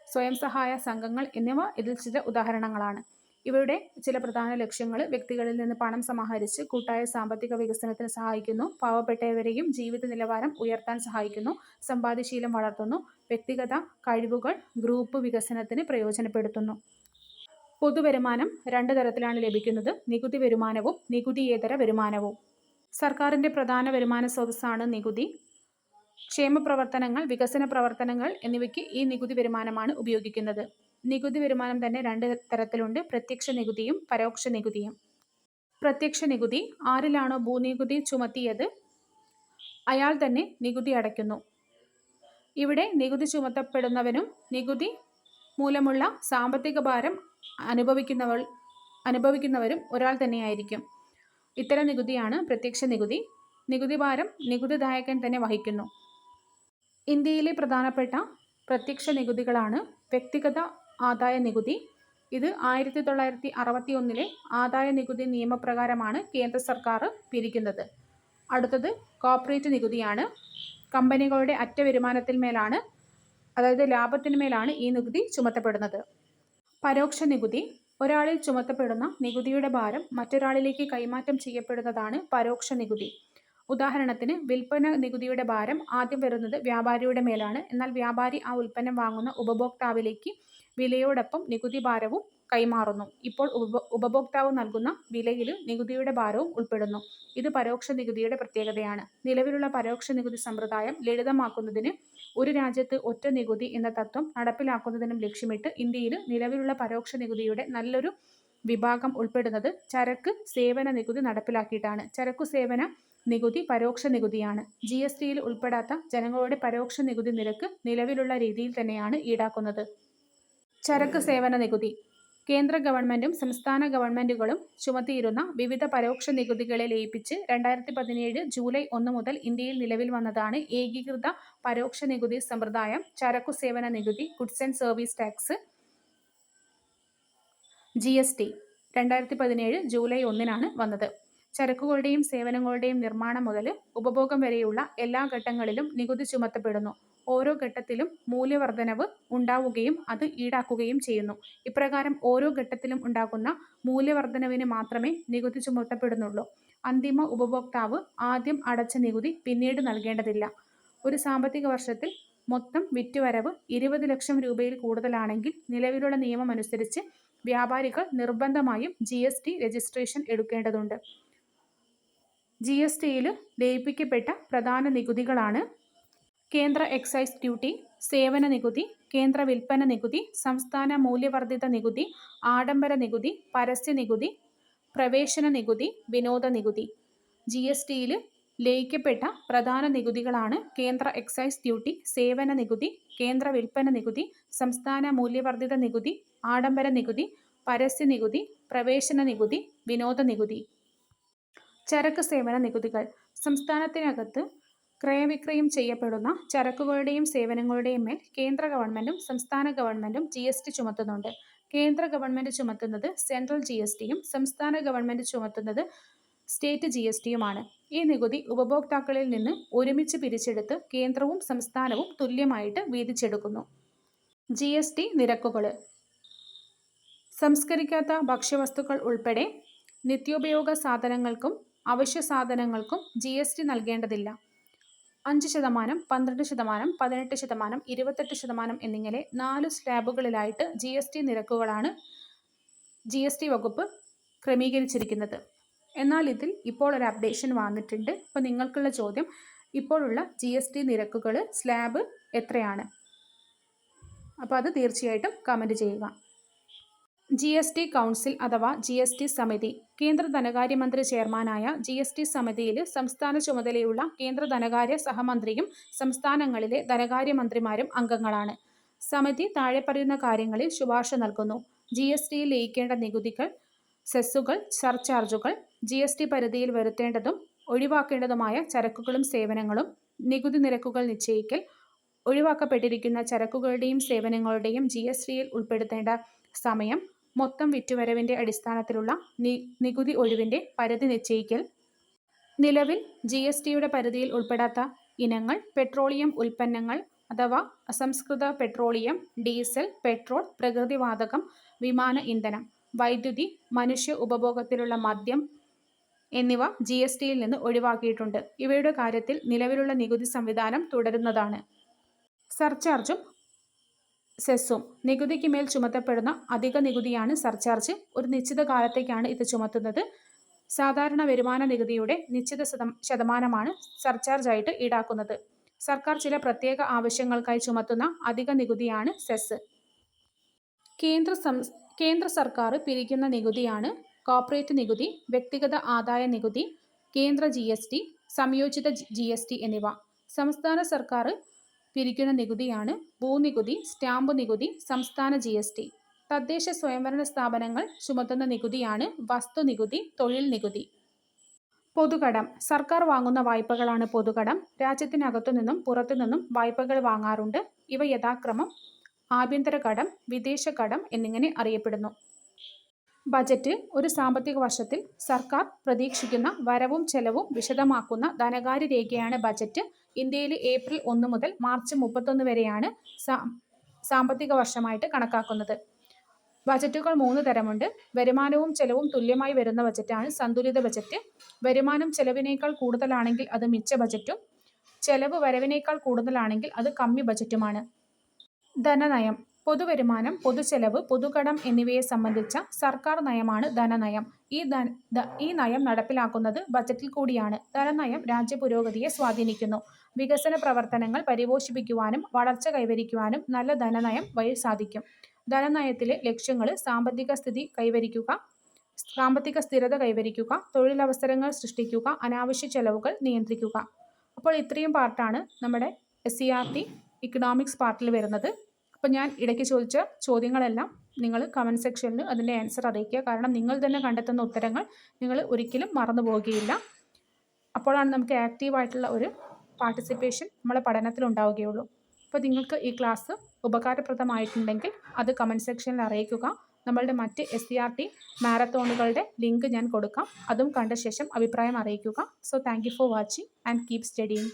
സ്വയം സഹായ സംഘങ്ങൾ എന്നിവ ഇതിൽ ചില ഉദാഹരണങ്ങളാണ്. ഇവയുടെ ചില പ്രധാന ലക്ഷ്യങ്ങൾ വ്യക്തികളിൽ നിന്ന് പണം സമാഹരിച്ച് കൂട്ടായ സാമ്പത്തിക വികസനത്തിന് സഹായിക്കുന്നു, പാവപ്പെട്ടവരെയും ജീവിത നിലവാരം ഉയർത്താൻ സഹായിക്കുന്നു, സമ്പാദ്യശീലം വളർത്തുന്നു, വ്യക്തിഗത കഴിവുകൾ ഗ്രൂപ്പ് വികസനത്തിന് പ്രയോജനപ്പെടുത്തുന്നു. പൊതുവരുമാനം 2 തരത്തിലാണ് ലഭിക്കുന്നത്: നികുതി വരുമാനവും നികുതിയേതര വരുമാനവും. സർക്കാരിന്റെ പ്രധാന വരുമാന സ്രോതസ്സാണ് നികുതി. ക്ഷേമ പ്രവർത്തനങ്ങൾ, വികസന പ്രവർത്തനങ്ങൾ എന്നിവയ്ക്ക് ഈ നികുതി വരുമാനമാണ് ഉപയോഗിക്കുന്നത്. നികുതി വരുമാനം തന്നെ 2 തരത്തിലുണ്ട്: പ്രത്യക്ഷ നികുതിയും പരോക്ഷ നികുതിയും. പ്രത്യക്ഷ നികുതി: ആരിലാണോ ഭൂനികുതി ചുമത്തിയത് അയാൾ തന്നെ നികുതി അടയ്ക്കുന്നു. ഇവിടെ നികുതി ചുമത്തപ്പെടുന്നവനും നികുതി മൂലമുള്ള സാമ്പത്തിക ഭാരം അനുഭവിക്കുന്നവരും ഒരാൾ തന്നെയായിരിക്കും. ഇത്തരം നികുതിയാണ് പ്രത്യക്ഷ നികുതി. നികുതി ഭാരം നികുതിദായകൻ തന്നെ വഹിക്കുന്നു. ഇന്ത്യയിലെ പ്രധാനപ്പെട്ട പ്രത്യക്ഷ നികുതികളാണ് വ്യക്തിഗത ആദായ നികുതി. ഇത് 1961 ആദായ നികുതി നിയമപ്രകാരമാണ് കേന്ദ്ര സർക്കാർ പിരിക്കുന്നത്. അടുത്തത് കോർപ്പറേറ്റ് നികുതിയാണ്. കമ്പനികളുടെ അറ്റ വരുമാനത്തിന്മേലാണ്, അതായത് ലാഭത്തിന്മേലാണ് ഈ നികുതി ചുമത്തപ്പെടുന്നത്. പരോക്ഷ നികുതി: ഒരാളിൽ ചുമത്തപ്പെടുന്ന നികുതിയുടെ ഭാരം മറ്റൊരാളിലേക്ക് കൈമാറ്റം ചെയ്യപ്പെടുന്നതാണ് പരോക്ഷ നികുതി. ഉദാഹരണത്തിന്, വിൽപ്പന നികുതിയുടെ ഭാരം ആദ്യം വരുന്നത് വ്യാപാരിയുടെ മേലാണ്. എന്നാൽ വ്യാപാരി ആ ഉൽപ്പന്നം വാങ്ങുന്ന ഉപഭോക്താവിലേക്ക് വിലയോടൊപ്പം നികുതി ഭാരവും കൈമാറുന്നു. ഇപ്പോൾ ഉപഭോക്താവ് നൽകുന്ന വിലയിൽ നികുതിയുടെ ഭാരവും ഉൾപ്പെടുന്നു. ഇത് പരോക്ഷ നികുതിയുടെ പ്രത്യേകതയാണ്. നിലവിലുള്ള പരോക്ഷ നികുതി സമ്പ്രദായം ലളിതമാക്കുന്നതിന് ഒരു രാജ്യത്ത് ഒറ്റ നികുതി എന്ന തത്വം നടപ്പിലാക്കുന്നതിനും ലക്ഷ്യമിട്ട് ഇന്ത്യയിൽ നിലവിലുള്ള പരോക്ഷ നികുതിയുടെ നല്ലൊരു വിഭാഗം ഉൾപ്പെടുന്നത് ചരക്ക് സേവന നികുതി നടപ്പിലാക്കിയിട്ടാണ്. ചരക്കു സേവന നികുതി പരോക്ഷ നികുതിയാണ്. GSTയിൽ ഉൾപ്പെടാത്ത ജനങ്ങളുടെ പരോക്ഷ നികുതി നിരക്ക് നിലവിലുള്ള രീതിയിൽ തന്നെയാണ് ഈടാക്കുന്നത്. ചരക്ക് സേവന നികുതി കേന്ദ്ര ഗവൺമെന്റും സംസ്ഥാന ഗവൺമെന്റുകളും ചുമത്തിയിരുന്ന വിവിധ പരോക്ഷ നികുതികളെ ലയിപ്പിച്ച് 2017 ജൂലൈ 1 മുതൽ ഇന്ത്യയിൽ നിലവിൽ വന്നതാണ് ഏകീകൃത പരോക്ഷ നികുതി സമ്പ്രദായം. ചരക്കു സേവന നികുതി goods and service tax GST 2017 July 1 വന്നത്. ചരക്കുകളുടെയും സേവനങ്ങളുടെയും നിർമ്മാണം മുതൽ ഉപഭോഗം വരെയുള്ള എല്ലാ ഘട്ടങ്ങളിലും നികുതി ചുമത്തപ്പെടുന്നു. ഓരോ ഘട്ടത്തിലും മൂല്യവർദ്ധനവ് ഉണ്ടാവുകയും അത് ഈടാക്കുകയും ചെയ്യുന്നു. ഇപ്രകാരം ഓരോ ഘട്ടത്തിലും ഉണ്ടാകുന്ന മൂല്യവർദ്ധനവിന് മാത്രമേ നികുതി ചുമത്തപ്പെടുന്നുള്ളൂ. അന്തിമ ഉപഭോക്താവ് ആദ്യം അടച്ച നികുതി പിന്നീട് നൽകേണ്ടതില്ല. ഒരു സാമ്പത്തിക വർഷത്തിൽ മൊത്തം വിറ്റുവരവ് 20 ലക്ഷം രൂപയിൽ കൂടുതലാണെങ്കിൽ നിലവിലുള്ള നിയമമനുസരിച്ച് വ്യാപാരികൾ നിർബന്ധമായും GST രജിസ്ട്രേഷൻ എടുക്കേണ്ടതുണ്ട്. GSTയിൽ ലയിപ്പിക്കപ്പെട്ട പ്രധാന നികുതികളാണ് കേന്ദ്ര എക്സൈസ് ഡ്യൂട്ടി, സേവന നികുതി, കേന്ദ്ര വിൽപ്പന നികുതി, സംസ്ഥാന മൂല്യവർദ്ധിത നികുതി, ആഡംബര നികുതി, പരസ്യ നികുതി, പ്രവേശന നികുതി, വിനോദ നികുതി. GSTയിൽ ലയിക്കപ്പെട്ട പ്രധാന നികുതികളാണ് കേന്ദ്ര എക്സൈസ് ഡ്യൂട്ടി, സേവന നികുതി, കേന്ദ്ര വിൽപ്പന നികുതി, സംസ്ഥാന മൂല്യവർദ്ധിത നികുതി, ആഡംബര നികുതി, പരസ്യ നികുതി, പ്രവേശന നികുതി, വിനോദ നികുതി. ചരക്ക് സേവന നികുതികൾ സംസ്ഥാനത്തിനകത്ത് ക്രയവിക്രയം ചെയ്യപ്പെടുന്ന ചരക്കുകളുടെയും സേവനങ്ങളുടെയും മേൽ കേന്ദ്ര ഗവൺമെന്റും സംസ്ഥാന ഗവൺമെന്റും GST ചുമത്തുന്നുണ്ട്. കേന്ദ്ര ഗവൺമെന്റ് ചുമത്തുന്നത് സെൻട്രൽ GSTയും സംസ്ഥാന ഗവൺമെന്റ് ചുമത്തുന്നത് സ്റ്റേറ്റ് GSTയുമാണ്. ഈ നികുതി ഉപഭോക്താക്കളിൽ നിന്ന് ഒരുമിച്ച് പിരിച്ചെടുത്ത് കേന്ദ്രവും സംസ്ഥാനവും തുല്യമായിട്ട് വീതിച്ചെടുക്കുന്നു. GST നിരക്കുകൾ സംസ്കരിക്കാത്ത ഭക്ഷ്യവസ്തുക്കൾ ഉൾപ്പെടെ നിത്യോപയോഗ സാധനങ്ങൾക്കും അവശ്യ സാധനങ്ങൾക്കും GST നൽകേണ്ടതില്ല. 5%, 12%, 18%, 28% എന്നിങ്ങനെ 4 സ്ലാബുകളിലായിട്ട് GST നിരക്കുകളാണ് GST വകുപ്പ് ക്രമീകരിച്ചിരിക്കുന്നത്. എന്നാൽ ഇതിൽ ഇപ്പോൾ ഒരു അപ്ഡേഷൻ വന്നിട്ടുണ്ട്. അപ്പോൾ നിങ്ങൾക്കുള്ള ചോദ്യം, ഇപ്പോഴുള്ള GST നിരക്കുകൾ സ്ലാബ് എത്രയാണ്? അപ്പോൾ അത് തീർച്ചയായിട്ടും കമൻറ്റ് ചെയ്യുക. GST കൗൺസിൽ അഥവാ GST സമിതി കേന്ദ്ര ധനകാര്യമന്ത്രി ചെയർമാനായ GST സമിതിയിൽ സംസ്ഥാന ചുമതലയുള്ള കേന്ദ്ര ധനകാര്യ സഹമന്ത്രിയും സംസ്ഥാനങ്ങളിലെ ധനകാര്യമന്ത്രിമാരും അംഗങ്ങളാണ്. സമിതി താഴെ പറയുന്ന കാര്യങ്ങളിൽ ശുപാർശ നൽകുന്നു. GSTയിൽ ലയിക്കേണ്ട നികുതികൾ, സെസ്സുകൾ, സർചാർജുകൾ, GST പരിധിയിൽ വരുത്തേണ്ടതും ഒഴിവാക്കേണ്ടതുമായ ചരക്കുകളും സേവനങ്ങളും, നികുതി നിരക്കുകൾ നിശ്ചയിക്കൽ, ഒഴിവാക്കപ്പെട്ടിരിക്കുന്ന ചരക്കുകളുടെയും സേവനങ്ങളുടെയും GSTയിൽ ഉൾപ്പെടുത്തേണ്ട സമയം, മൊത്തം വിറ്റുവരവിൻ്റെ അടിസ്ഥാനത്തിലുള്ള നികുതി ഒഴിവിൻ്റെ പരിധി നിശ്ചയിക്കൽ, നിലവിൽ GSTയുടെ പരിധിയിൽ ഉൾപ്പെടാത്ത ഇനങ്ങൾ, പെട്രോളിയം ഉൽപ്പന്നങ്ങൾ അഥവാ അസംസ്കൃത പെട്രോളിയം, ഡീസൽ, പെട്രോൾ, പ്രകൃതിവാതകം, വിമാന ഇന്ധനം, വൈദ്യുതി, മനുഷ്യ ഉപഭോഗത്തിലുള്ള മദ്യം എന്നിവ GSTയിൽ നിന്ന് ഒഴിവാക്കിയിട്ടുണ്ട്. ഇവയുടെ കാര്യത്തിൽ നിലവിലുള്ള നികുതി സംവിധാനം തുടരുന്നതാണ്. സർചാർജും സെസ്സും നികുതിക്ക് മേൽ ചുമത്തപ്പെടുന്ന അധിക നികുതിയാണ് സർചാർജ്. ഒരു നിശ്ചിത കാലത്തേക്കാണ് ഇത് ചുമത്തുന്നത്. സാധാരണ വരുമാന നികുതിയുടെ നിശ്ചിത ശതമാനമാണ് സർചാർജായിട്ട് ഈടാക്കുന്നത്. സർക്കാർ ചില പ്രത്യേക ആവശ്യങ്ങൾക്കായി ചുമത്തുന്ന അധിക നികുതിയാണ് സെസ്. കേന്ദ്ര സർക്കാർ പിരിക്കുന്ന നികുതിയാണ് കോർപ്പറേറ്റ് നികുതി, വ്യക്തിഗത ആദായ നികുതി, കേന്ദ്ര GST, സംയോജിത GST എന്നിവ. സംസ്ഥാന സർക്കാർ പിരിക്കുന്ന നികുതിയാണ് ഭൂനികുതി, സ്റ്റാമ്പ് നികുതി, സംസ്ഥാന GST. തദ്ദേശ സ്വയംഭരണ സ്ഥാപനങ്ങൾ ചുമത്തുന്ന നികുതിയാണ് വസ്തുനികുതി, തൊഴിൽ നികുതി. പൊതുകടം സർക്കാർ വാങ്ങുന്ന വായ്പകളാണ് പൊതുകടം. രാജ്യത്തിനകത്തു നിന്നും പുറത്തു നിന്നും വായ്പകൾ വാങ്ങാറുണ്ട്. ഇവ യഥാക്രമം ആഭ്യന്തര കടം, വിദേശ കടം എന്നിങ്ങനെ അറിയപ്പെടുന്നു. ബജറ്റ് ഒരു സാമ്പത്തിക വർഷത്തിൽ സർക്കാർ പ്രതീക്ഷിക്കുന്ന വരവും ചെലവും വിശദമാക്കുന്ന ധനകാര്യ രേഖയാണ് ബജറ്റ്. ഇന്ത്യയിൽ ഏപ്രിൽ 1 മുതൽ മാർച്ച് 31 വരെയാണ് സാമ്പത്തിക വർഷമായിട്ട് കണക്കാക്കുന്നത്. ബജറ്റുകൾ 3 തരമുണ്ട്. വരുമാനവും ചെലവും തുല്യമായി വരുന്ന ബജറ്റാണ് സന്തുലിത ബജറ്റ്. വരുമാനം ചെലവിനേക്കാൾ കൂടുതലാണെങ്കിൽ അത് മിച്ച ബജറ്റും ചെലവ് വരവിനേക്കാൾ കൂടുതലാണെങ്കിൽ അത് കമ്മി ബജറ്റുമാണ്. ധനനയം പൊതുവരുമാനം, പൊതുചെലവ്, പൊതുകടം എന്നിവയെ സംബന്ധിച്ച സർക്കാർ നയമാണ് ധനനയം. ഈ നയം നടപ്പിലാക്കുന്നത് ബജറ്റിൽ കൂടിയാണ്. ധനനയം രാജ്യപുരോഗതിയെ സ്വാധീനിക്കുന്നു. വികസന പ്രവർത്തനങ്ങൾ പരിപോഷിപ്പിക്കുവാനും വളർച്ച കൈവരിക്കുവാനും നല്ല ധനനയം വഴി സാധിക്കും. ധനനയത്തിലെ ലക്ഷ്യങ്ങൾ സാമ്പത്തിക സ്ഥിരത കൈവരിക്കുക, തൊഴിലവസരങ്ങൾ സൃഷ്ടിക്കുക, അനാവശ്യ ചെലവുകൾ നിയന്ത്രിക്കുക. അപ്പോൾ ഇത്രയും പാർട്ടാണ് നമ്മുടെ SCERT ഇക്കണോമിക്സ് പാർട്ടിൽ വരുന്നത്. അപ്പോൾ ഞാൻ ഇടയ്ക്ക് ചോദിച്ച ചോദ്യങ്ങളെല്ലാം നിങ്ങൾ കമൻറ്റ് സെക്ഷനിൽ അതിൻ്റെ ആൻസർ അറിയിക്കുക. കാരണം നിങ്ങൾ തന്നെ കണ്ടെത്തുന്ന ഉത്തരങ്ങൾ നിങ്ങൾ ഒരിക്കലും മറന്നു പോവുകയില്ല. അപ്പോഴാണ് നമുക്ക് ആക്റ്റീവായിട്ടുള്ള ഒരു പാർട്ടിസിപ്പേഷൻ നമ്മളെ പഠനത്തിൽ ഉണ്ടാവുകയുള്ളൂ. അപ്പോൾ നിങ്ങൾക്ക് ഈ ക്ലാസ് ഉപകാരപ്രദമായിട്ടുണ്ടെങ്കിൽ അത് കമൻറ്റ് സെക്ഷനിൽ അറിയിക്കുക. നമ്മളുടെ മറ്റ് SCERT മാരത്തോണുകളുടെ ലിങ്ക് ഞാൻ കൊടുക്കാം. അതും കണ്ട ശേഷം അഭിപ്രായം അറിയിക്കുക. So thank you for watching and keep studying.